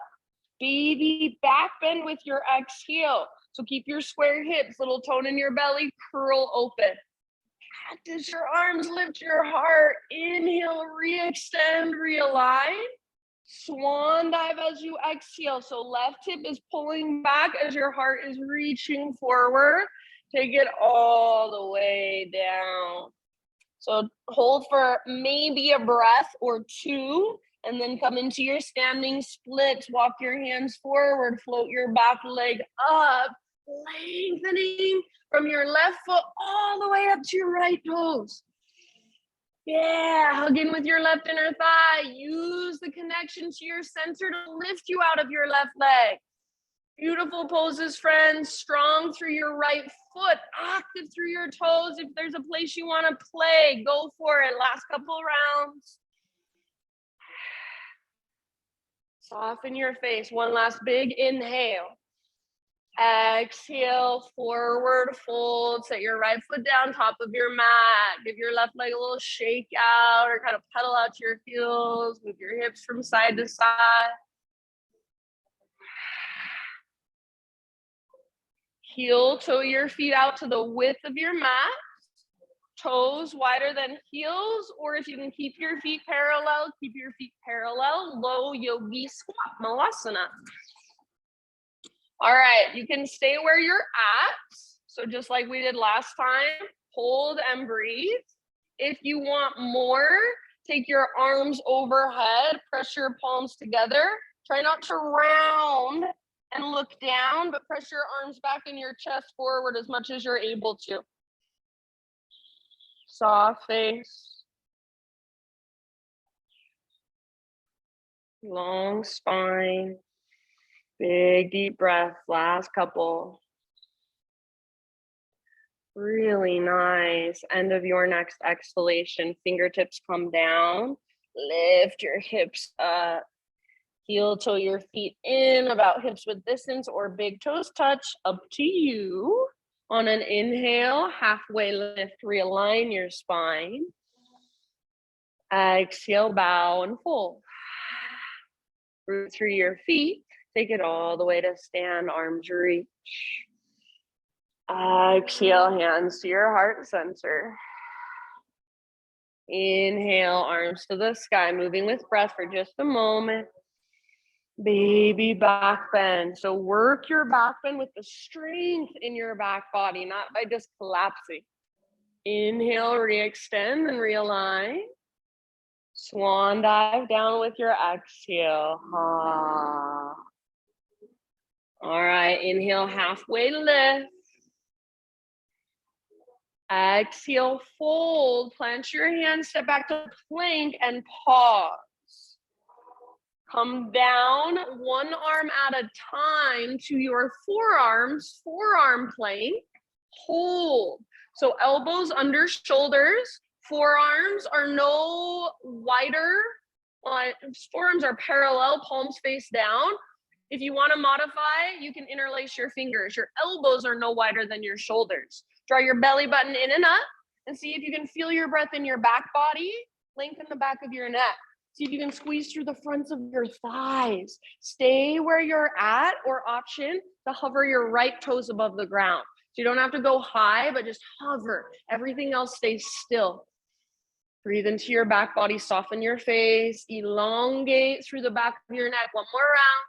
Baby back bend with your exhale. So keep your square hips, little tone in your belly, curl open. Practice your arms, lift your heart. Inhale, re-extend, realign. Swan dive as you exhale. So left hip is pulling back as your heart is reaching forward. Take it all the way down. So hold for maybe a breath or 2. And then come into your standing splits. Walk your hands forward. Float your back leg up. Lengthening from your left foot all the way up to your right toes. Yeah, hug in with your left inner thigh. Use the connection to your center to lift you out of your left leg. Beautiful poses, friends. Strong through your right foot. Active through your toes. If there's a place you want to play, go for it. Last couple rounds. Soften your face. One last big inhale. Exhale, forward fold. Set your right foot down, top of your mat. Give your left leg a little shake out or kind of pedal out to your heels. Move your hips from side to side. Heel toe your feet out to the width of your mat. Toes wider than heels, or if you can keep your feet parallel, keep your feet parallel. Low yogi squat, malasana. All right, you can stay where you're at. So just like we did last time, hold and breathe. If you want more, take your arms overhead, press your palms together. Try not to round and look down, but press your arms back in your chest forward as much as you're able to. Soft face. Long spine. Big deep breath, last couple. Really nice. End of your next exhalation. Fingertips come down. Lift your hips up. Heel toe your feet in, about hips width distance or big toes touch, up to you. On an inhale, halfway lift, realign your spine. Exhale, bow and fold. Root through your feet. Take it all the way to stand, arms reach. Exhale, hands to your heart center. Inhale, arms to the sky, moving with breath for just a moment. Baby back bend. So work your back bend with the strength in your back body, not by just collapsing. Inhale, re-extend and realign. Swan dive down with your exhale. Ha. All right, inhale, halfway lift. Exhale, fold, plant your hands, step back to plank and pause. Come down one arm at a time to your forearms, forearm plank, hold. So elbows under shoulders, forearms are no wider, forearms are parallel, palms face down. If you want to modify, you can interlace your fingers. Your elbows are no wider than your shoulders. Draw your belly button in and up and see if you can feel your breath in your back body, lengthen the back of your neck. See if you can squeeze through the fronts of your thighs. Stay where you're at, or option to hover your right toes above the ground. So you don't have to go high, but just hover. Everything else stays still. Breathe into your back body, soften your face, elongate through the back of your neck. One more round.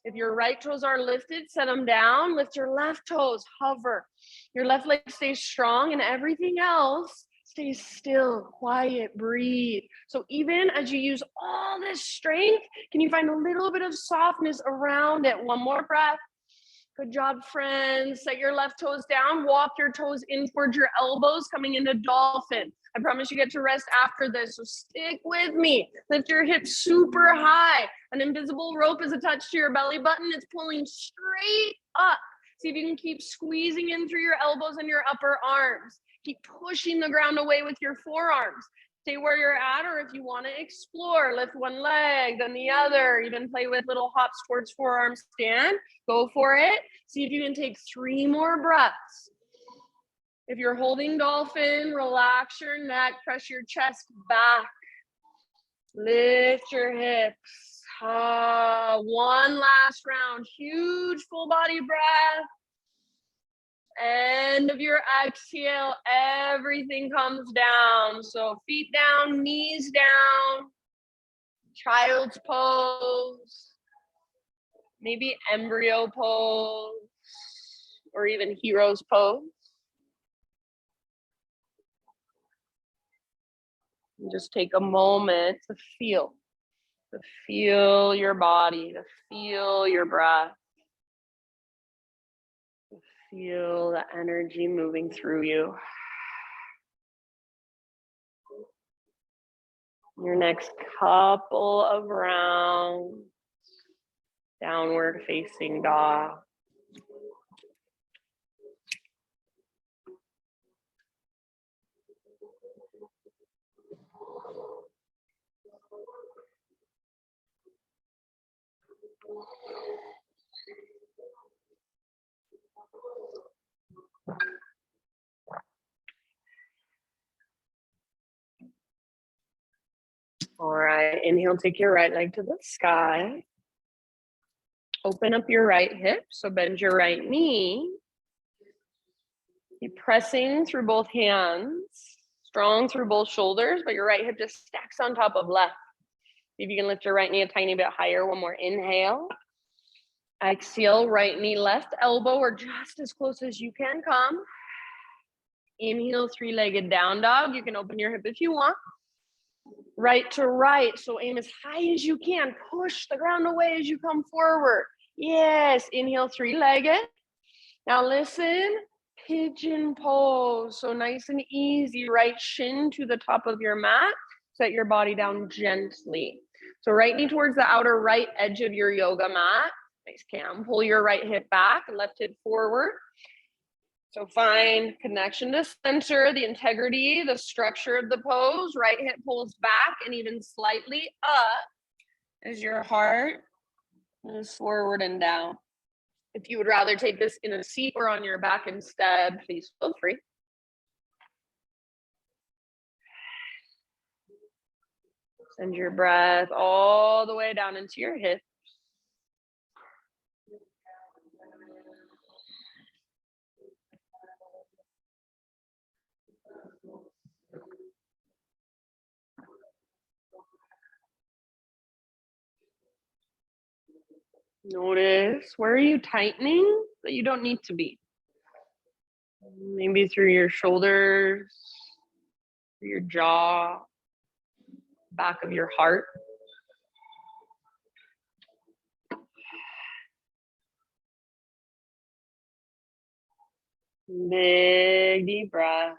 If your right toes are lifted, set them down. Lift your left toes, hover. Your left leg stays strong and everything else stays still, quiet, breathe. So even as you use all this strength, can you find a little bit of softness around it? One more breath. Good job, friends. Set your left toes down. Walk your toes in towards your elbows, coming into dolphin. I promise you get to rest after this, so stick with me. Lift your hips super high. An invisible rope is attached to your belly button. It's pulling straight up. See if you can keep squeezing in through your elbows and your upper arms. Keep pushing the ground away with your forearms. Stay where you're at, or if you want to explore, lift one leg, then the other, even play with little hops towards forearm stand. Go for it. See if you can take 3 more breaths. If you're holding dolphin, relax your neck, press your chest back. Lift your hips. One last round. Huge full body breath. End of your exhale, everything comes down. So feet down, knees down, child's pose, maybe embryo pose, or even hero's pose. And just take a moment to feel your body, to feel your breath. Feel the energy moving through you. Your next couple of rounds, downward facing dog. All right, inhale, take your right leg to the sky. Open up your right hip, so bend your right knee. Keep pressing through both hands, strong through both shoulders, but your right hip just stacks on top of left. See if you can lift your right knee a tiny bit higher. One more inhale. Exhale, right knee, left elbow, or just as close as you can come. Inhale, three-legged down dog. You can open your hip if you want. Right to right, so aim as high as you can. Push the ground away as you come forward. Yes, inhale, three-legged. Now listen, pigeon pose. So nice and easy, right shin to the top of your mat. Set your body down gently. So right knee towards the outer right edge of your yoga mat. Nice, Cam. Pull your right hip back, left hip forward. So find connection to center, the integrity, the structure of the pose. Right hip pulls back and even slightly up as your heart moves forward and down. If you would rather take this in a seat or on your back instead, please feel free. Send your breath all the way down into your hips. Notice, where are you tightening that you don't need to be? Maybe through your shoulders, through your jaw, back of your heart. Big deep breath.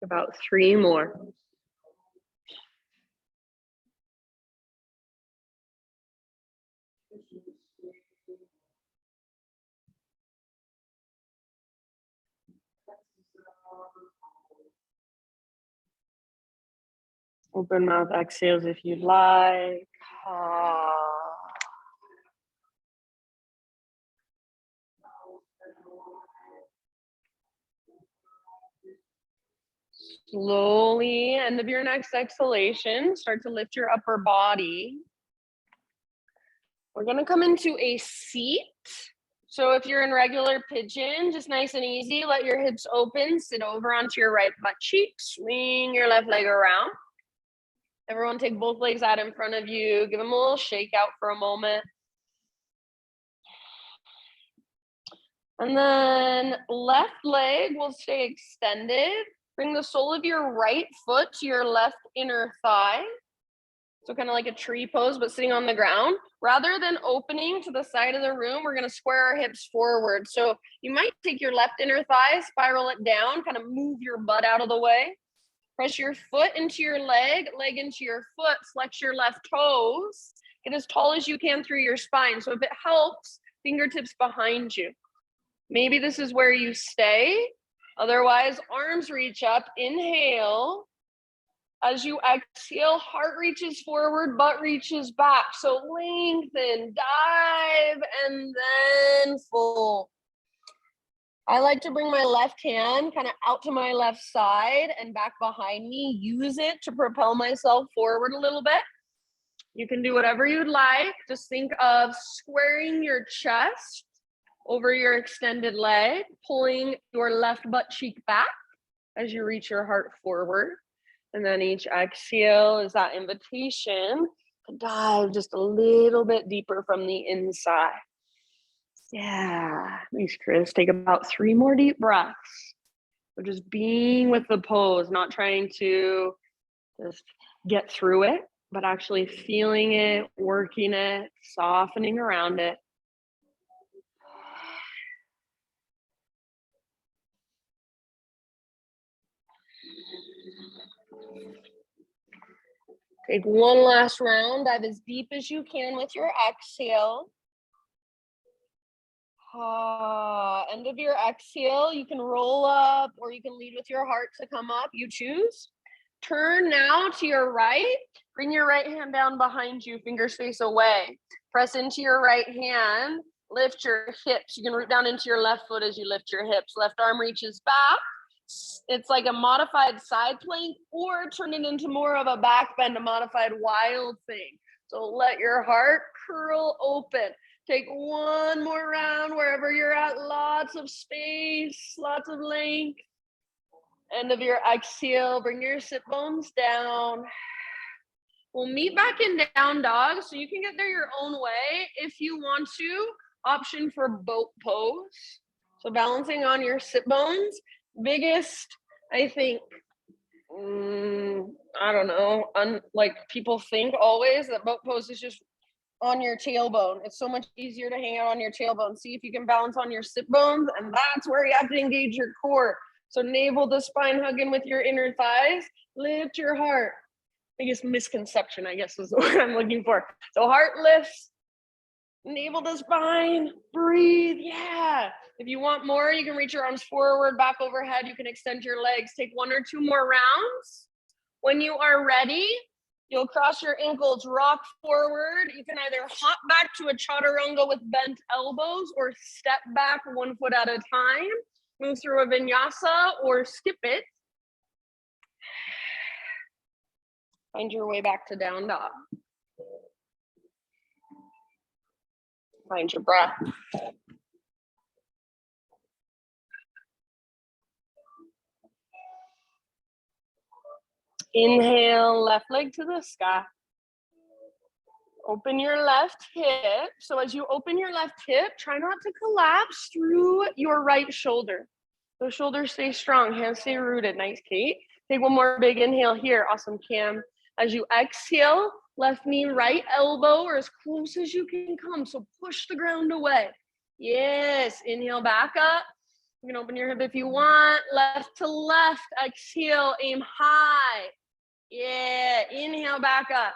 About 3 more. Open mouth exhales if you'd like. Slowly, end of your next exhalation, start to lift your upper body. We're gonna come into a seat. So if you're in regular pigeon, just nice and easy, let your hips open, sit over onto your right butt cheek, swing your left leg around. Everyone take both legs out in front of you, give them a little shake out for a moment. And then left leg will stay extended. Bring the sole of your right foot to your left inner thigh. So kind of like a tree pose, but sitting on the ground. Rather than opening to the side of the room, we're gonna square our hips forward. So you might take your left inner thigh, spiral it down, kind of move your butt out of the way. Press your foot into your leg, leg into your foot, flex your left toes. Get as tall as you can through your spine. So if it helps, fingertips behind you. Maybe this is where you stay. Otherwise, arms reach up, inhale. As you exhale, heart reaches forward, butt reaches back. So lengthen, dive, and then fold. I like to bring my left hand kind of out to my left side and back behind me. Use it to propel myself forward a little bit. You can do whatever you'd like. Just think of squaring your chest over your extended leg, pulling your left butt cheek back as you reach your heart forward. And then each exhale is that invitation to dive just a little bit deeper from the inside. Yeah, thanks, Chris. Take about 3 more deep breaths. So just being with the pose, not trying to just get through it, but actually feeling it, working it, softening around it. Take one last round, dive as deep as you can with your exhale. End of your exhale, you can roll up or you can lead with your heart to come up, you choose. Turn now to your right, bring your right hand down behind you, fingers face away. Press into your right hand, Lift your hips. You can root down into your left foot as you lift your hips. Left arm reaches back. It's like a modified side plank, or turn it into more of a back bend, a modified wild thing. So let your heart curl open. Take one more round wherever you're at. Lots of space, lots of length. End of your exhale, bring your sit bones down. We'll meet back in down dog, so you can get there your own way if you want to. Option for boat pose. So balancing on your sit bones. Biggest, I think, I don't know, like people think always that boat pose is just on your tailbone. It's so much easier to hang out on your tailbone. See if you can balance on your sit bones, and that's where you have to engage your core. So navel to spine, hug in with your inner thighs. Lift your heart. Biggest misconception, I guess, is what I'm looking for. So heart lifts, navel to spine, breathe, yeah. If you want more, you can reach your arms forward, back overhead. You can extend your legs. Take 1 or 2 more rounds. When you are ready, you'll cross your ankles, rock forward. You can either hop back to a chaturanga with bent elbows, or step back 1 foot at a time. Move through a vinyasa or skip it. Find your way back to down dog. Find your breath. Inhale, left leg to the sky. Open your left hip. So as you open your left hip, try not to collapse through your right shoulder. Those shoulders stay strong, hands stay rooted. Nice, Kate. Take 1 more big inhale here. Awesome, Cam. As you exhale, left knee, right elbow, or as close as you can come. So push the ground away. Yes, inhale back up. You can open your hip if you want. Left to left, exhale, aim high. Yeah, inhale back up.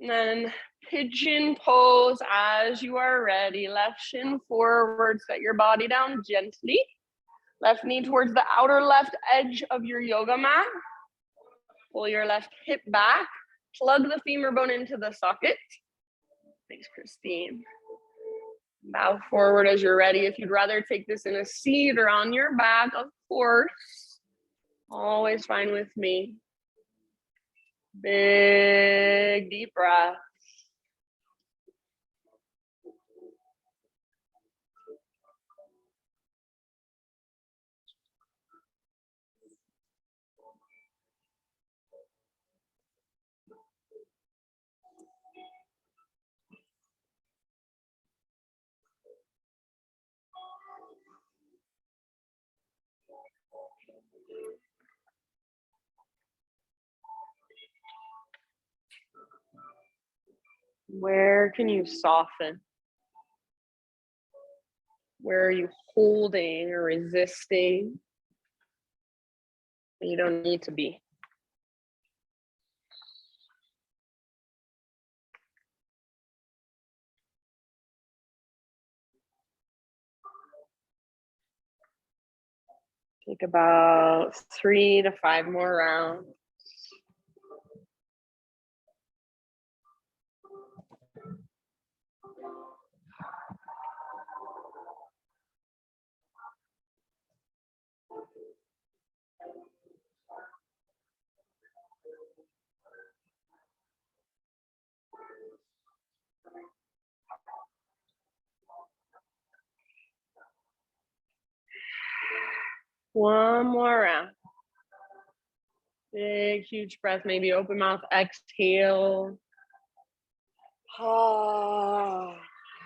And then pigeon pose as you are ready. Left shin forward, set your body down gently. Left knee towards the outer left edge of your yoga mat. Pull your left hip back. Plug the femur bone into the socket. Thanks, Christine. Bow forward as you're ready. If you'd rather take this in a seat or on your back, of course. Always fine with me. Big, deep breath. Where can you soften? Where are you holding or resisting? You don't need to be. Take about 3 to 5 more rounds. One more round. Big, huge breath, maybe open mouth, exhale.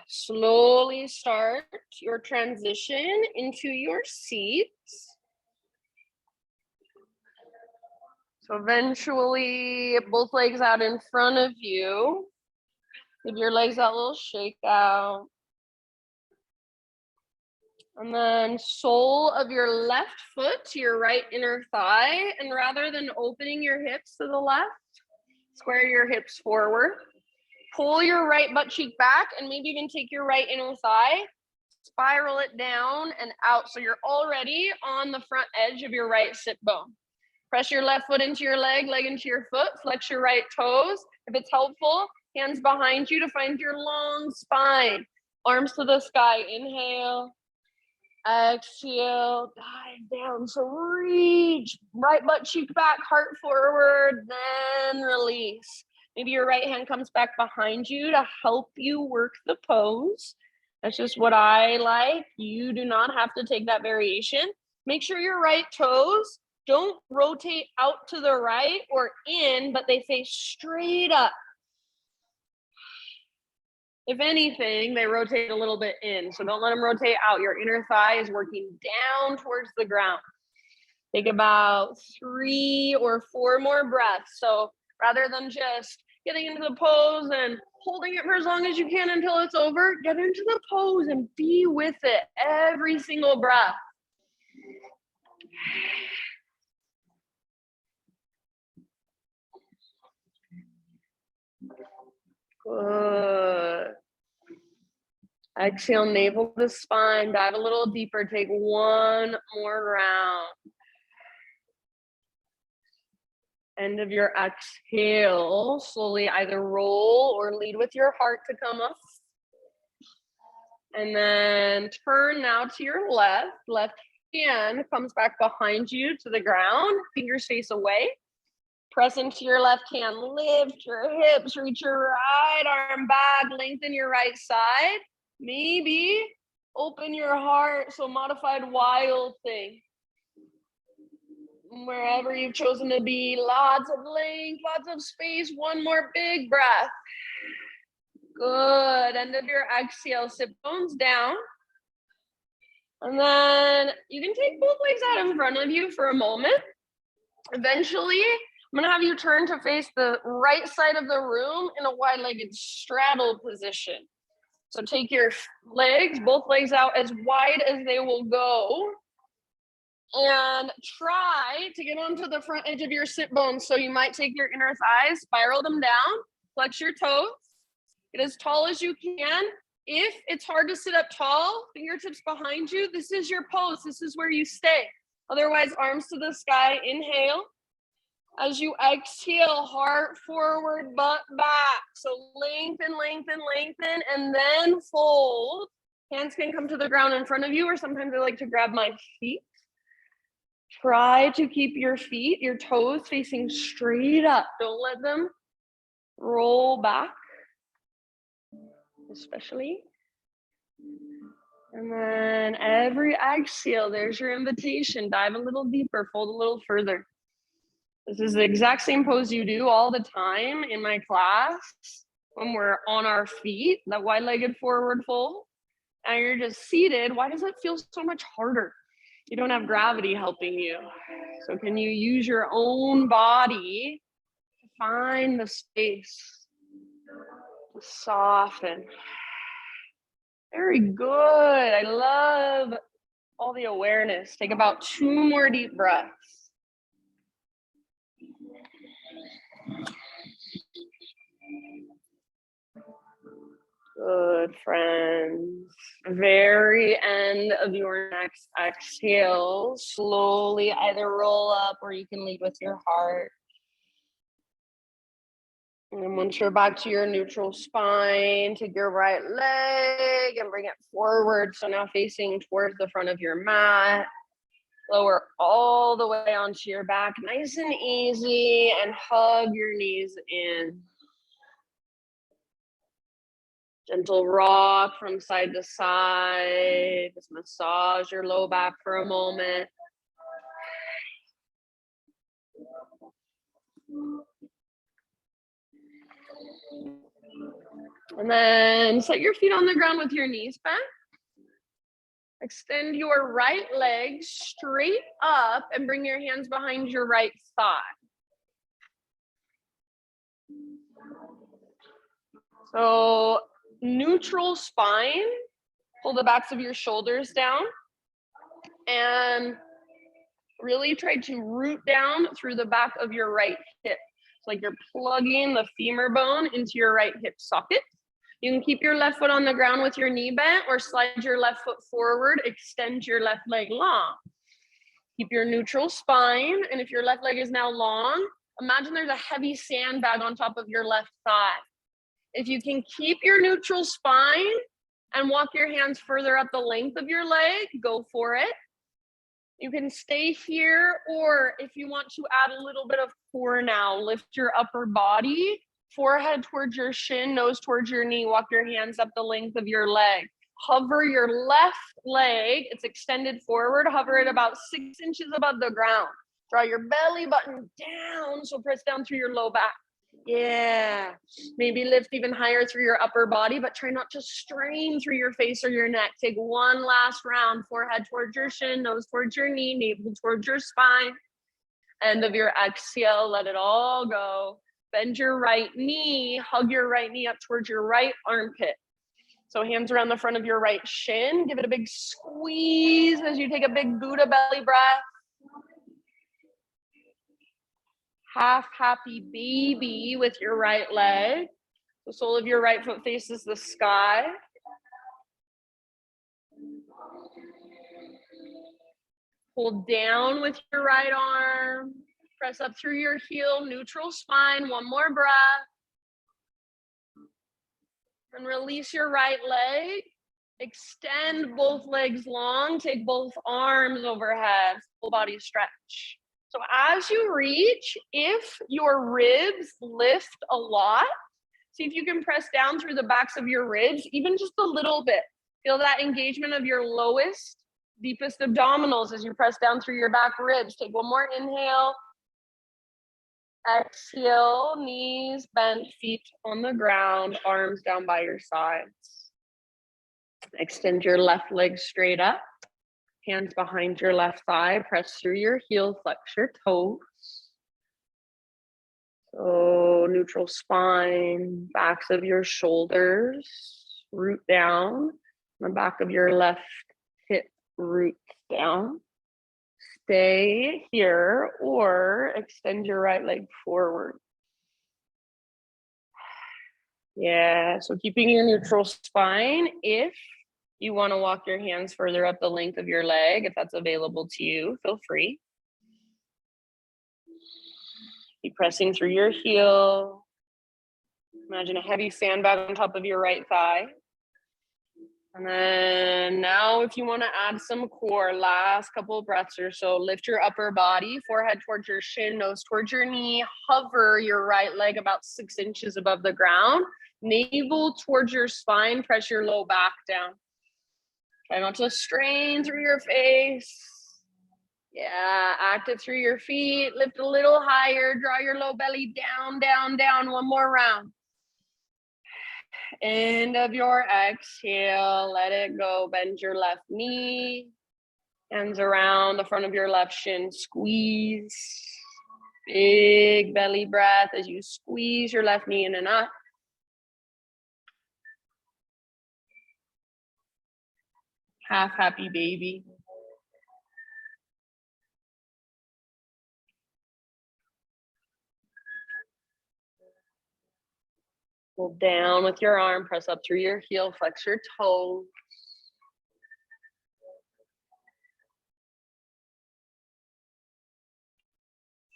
Slowly start your transition into your seats. So eventually, both legs out in front of you. Give your legs that little shake out. And then sole of your left foot to your right inner thigh. And rather than opening your hips to the left, square your hips forward. Pull your right butt cheek back and maybe even take your right inner thigh, spiral it down and out. So you're already on the front edge of your right sit bone. Press your left foot into your leg, leg into your foot, flex your right toes. If it's helpful, hands behind you to find your long spine. Arms to the sky, inhale. Exhale, dive down. So reach, right butt cheek back, heart forward, then release. Maybe your right hand comes back behind you to help you work the pose. That's just what I like. You do not have to take that variation. Make sure your right toes don't rotate out to the right or in, but they face straight up. If anything, they rotate a little bit in. So don't let them rotate out. Your inner thigh is working down towards the ground. Take about 3 or 4 more breaths. So rather than just getting into the pose and holding it for as long as you can until it's over, get into the pose and be with it every single breath. Good. Exhale, navel to spine, dive a little deeper. Take 1 more round. End of your exhale, slowly either roll or lead with your heart to come up. And then turn now to your left. Left hand comes back behind you to the ground, fingers face away. Press into your left hand, lift your hips, reach your right arm back, lengthen your right side. Maybe open your heart, so modified wild thing. Wherever you've chosen to be, lots of length, lots of space. 1 more big breath. Good. End of your exhale, sit bones down. And then you can take both legs out in front of you for a moment. Eventually, I'm gonna have you turn to face the right side of the room in a wide-legged straddle position. So take your legs, both legs out as wide as they will go. And try to get onto the front edge of your sit bones. So you might take your inner thighs, spiral them down, flex your toes, get as tall as you can. If it's hard to sit up tall, fingertips behind you, this is your pose. This is where you stay. Otherwise, arms to the sky, inhale. As you exhale, heart forward, butt back. So lengthen, lengthen, lengthen, and then fold. Hands can come to the ground in front of you, or sometimes I like to grab my feet. Try to keep your feet, your toes facing straight up. Don't let them roll back, especially. And then every exhale, there's your invitation. Dive a little deeper, fold a little further. This is the exact same pose you do all the time in my class when we're on our feet, that wide-legged forward fold. And you're just seated. Why does it feel so much harder? You don't have gravity helping you. So can you use your own body to find the space to soften? Very good. I love all the awareness. Take about 2 more deep breaths. Good, friends. Very end of your next exhale, slowly either roll up or you can lead with your heart. And then once you're back to your neutral spine, take your right leg and bring it forward. So now facing towards the front of your mat. Lower all the way onto your back, nice and easy, and hug your knees in. Gentle rock from side to side. Just massage your low back for a moment. And then set your feet on the ground with your knees bent. Extend your right leg straight up and bring your hands behind your right thigh. So neutral spine, pull the backs of your shoulders down and really try to root down through the back of your right hip. It's like you're plugging the femur bone into your right hip socket. You can keep your left foot on the ground with your knee bent or slide your left foot forward, extend your left leg long. Keep your neutral spine, and if your left leg is now long, imagine there's a heavy sandbag on top of your left thigh. If you can keep your neutral spine And walk your hands further up the length of your leg. Go for it. You can stay here, or if you want to add a little bit of core now, lift your upper body, forehead towards your shin, nose towards your knee. Walk your hands up the length of your leg. Hover your left leg. It's extended forward. Hover it about 6 inches above the ground. Draw your belly button down, so press down through your low back. Yeah, maybe lift even higher through your upper body, but try not to strain through your face or your neck. Take one last round, forehead towards your shin, nose towards your knee, navel towards your spine. End of your exhale, let it all go. Bend your right knee, hug your right knee up towards your right armpit. So hands around the front of your right shin. Give it a big squeeze as you take a big Buddha belly breath. Half happy baby with your right leg. The sole of your right foot faces the sky. Hold down with your right arm. Press up through your heel, neutral spine. One more breath. And release your right leg. Extend both legs long. Take both arms overhead. Full body stretch. So as you reach, if your ribs lift a lot, see if you can press down through the backs of your ribs, even just a little bit. Feel that engagement of your lowest, deepest abdominals as you press down through your back ribs. Take one more inhale. Exhale, knees bent, feet on the ground, arms down by your sides. Extend your left leg straight up. Hands behind your left thigh, press through your heel, flex your toes. So neutral spine, backs of your shoulders, root down. The back of your left hip roots down. Stay here or extend your right leg forward. Yeah, so keeping your neutral spine. If you want to walk your hands further up the length of your leg, if that's available to you, feel free. Keep pressing through your heel. Imagine a heavy sandbag on top of your right thigh. And then now if you want to add some core, last couple of breaths or so, lift your upper body, forehead towards your shin, nose towards your knee, hover your right leg about 6 inches above the ground, navel towards your spine, press your low back down. Try not to strain through your face. Yeah, active through your feet, lift a little higher, draw your low belly down, down, down, one more round. End of your exhale, let it go. Bend your left knee, hands around the front of your left shin, squeeze. Big belly breath as you squeeze your left knee in and up. Half happy baby. Pull down with your arm, press up through your heel, flex your toes.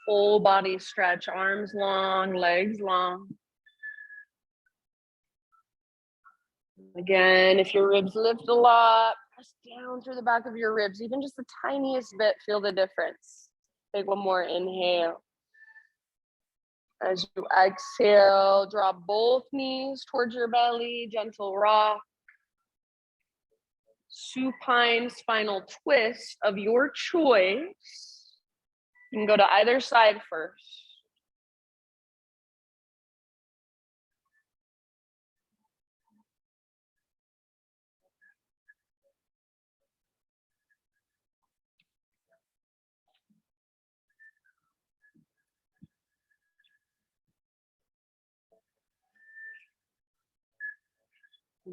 Full body stretch, arms long, legs long. Again, if your ribs lift a lot, press down through the back of your ribs, even just the tiniest bit, feel the difference. Take one more inhale. As you exhale, draw both knees towards your belly, gentle rock. Supine spinal twist of your choice. You can go to either side first.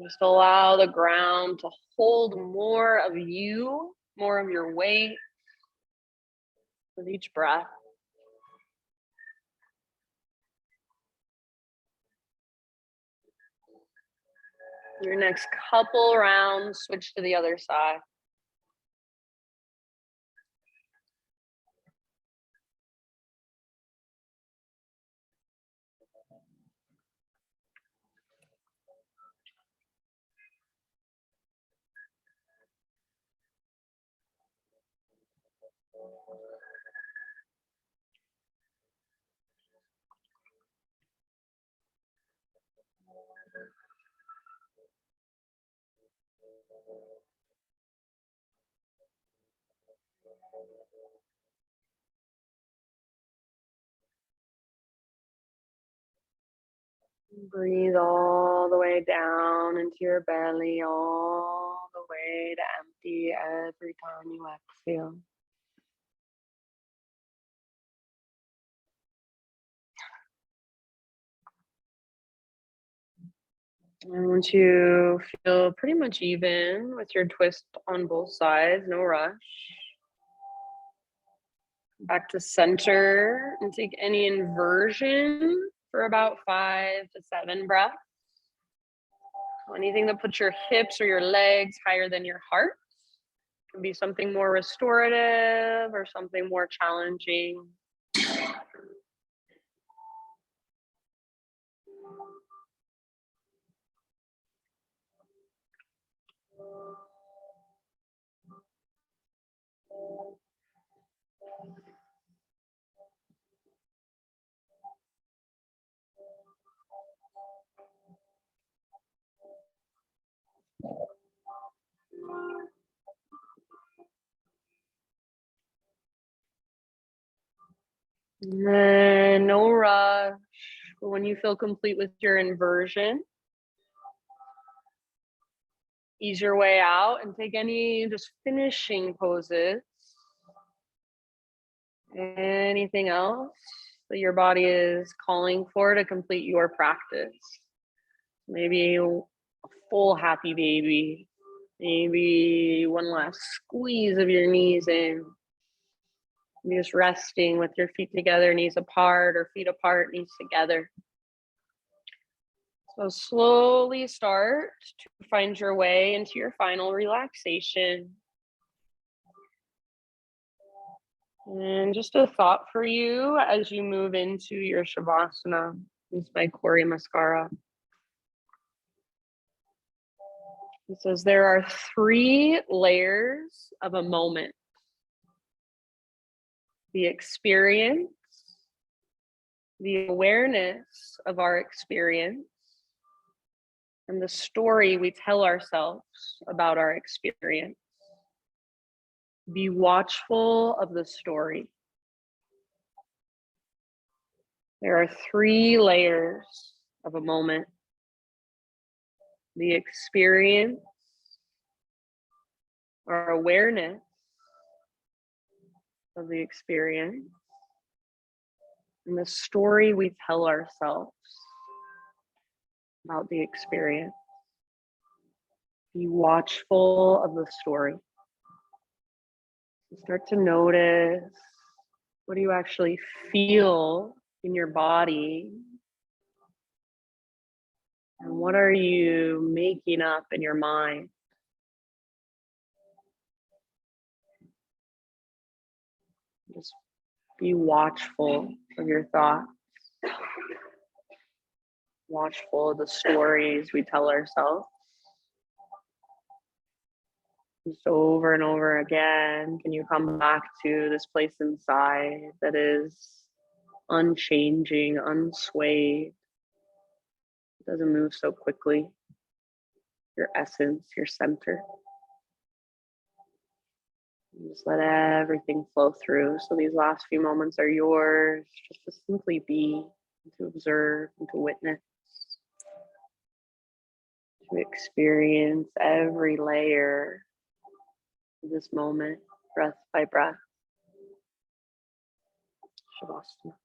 Just allow the ground to hold more of you, more of your weight with each breath. Your next couple rounds, switch to the other side. Breathe all the way down into your belly, all the way to empty every time you exhale. And once you feel pretty much even with your twist on both sides, no rush. Back to center and take any inversion for about 5 to 7 breaths. Anything that puts your hips or your legs higher than your heart can be something more restorative or something more challenging. And then no rush. But when you feel complete with your inversion, ease your way out and take any just finishing poses. Anything else that your body is calling for to complete your practice? Maybe a full happy baby. Maybe one last squeeze of your knees in. Maybe just resting with your feet together, knees apart, or feet apart, knees together. So slowly start to find your way into your final relaxation. And just a thought for you as you move into your Shavasana. This is by Corey Mascara. He says there are 3 layers of a moment: the experience, the awareness of our experience, and the story we tell ourselves about our experience. Be watchful of the story. There are 3 layers of a moment: the experience, our awareness of the experience, and the story we tell ourselves about the experience. Be watchful of the story. Start to notice, what do you actually feel in your body? And what are you making up in your mind? Just be watchful of your thoughts. Watchful of the stories we tell ourselves. Just over and over again, can you come back to this place inside that is unchanging, unswayed, doesn't move so quickly? Your essence, your center. And just let everything flow through. So these last few moments are yours, just to simply be, to observe, and to witness, to experience every layer of this moment, breath by breath. Shavasana.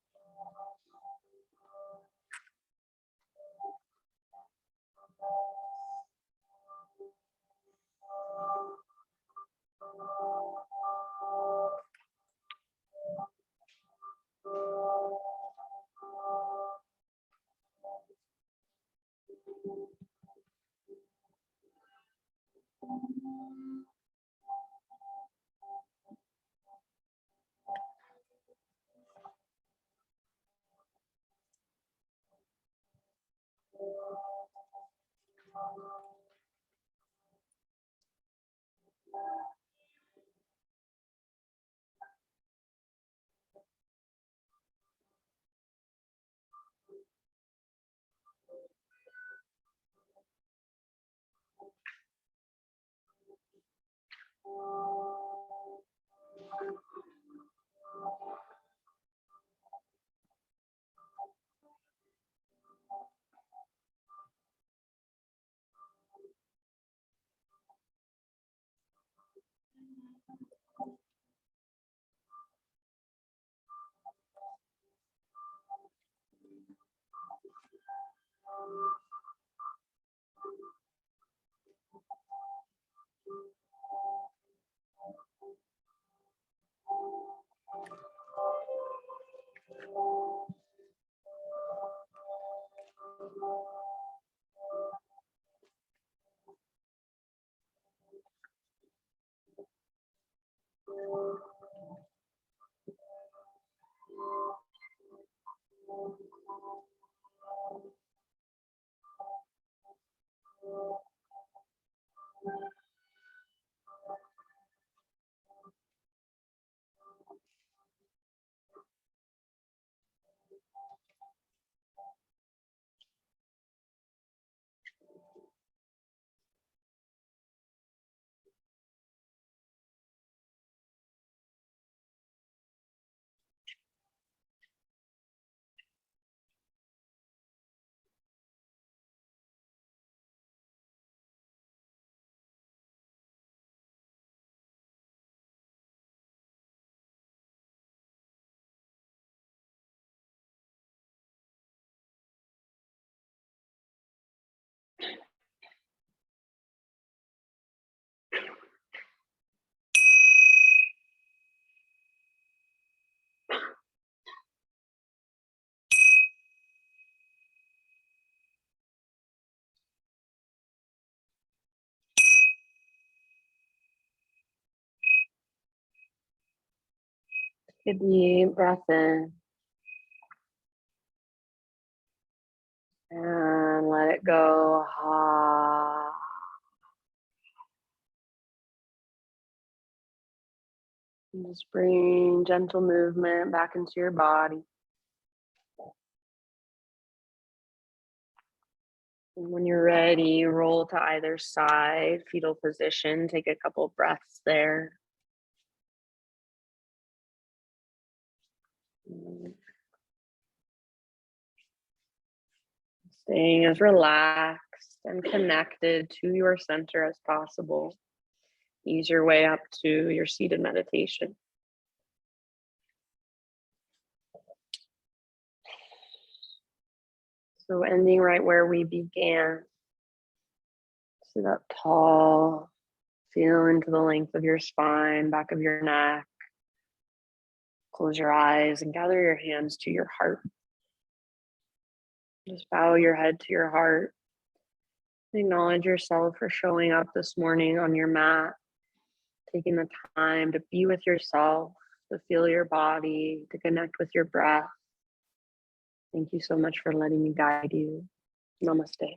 Take a deep breath in and let it go. And just bring gentle movement back into your body. And when you're ready, roll to either side, fetal position. Take a couple breaths there. Staying as relaxed and connected to your center as possible. Ease your way up to your seated meditation. So ending right where we began. Sit up tall, feel into the length of your spine, back of your neck. Close your eyes and gather your hands to your heart. Just bow your head to your heart. Acknowledge yourself for showing up this morning on your mat, taking the time to be with yourself, to feel your body, to connect with your breath. Thank you so much for letting me guide you. Namaste.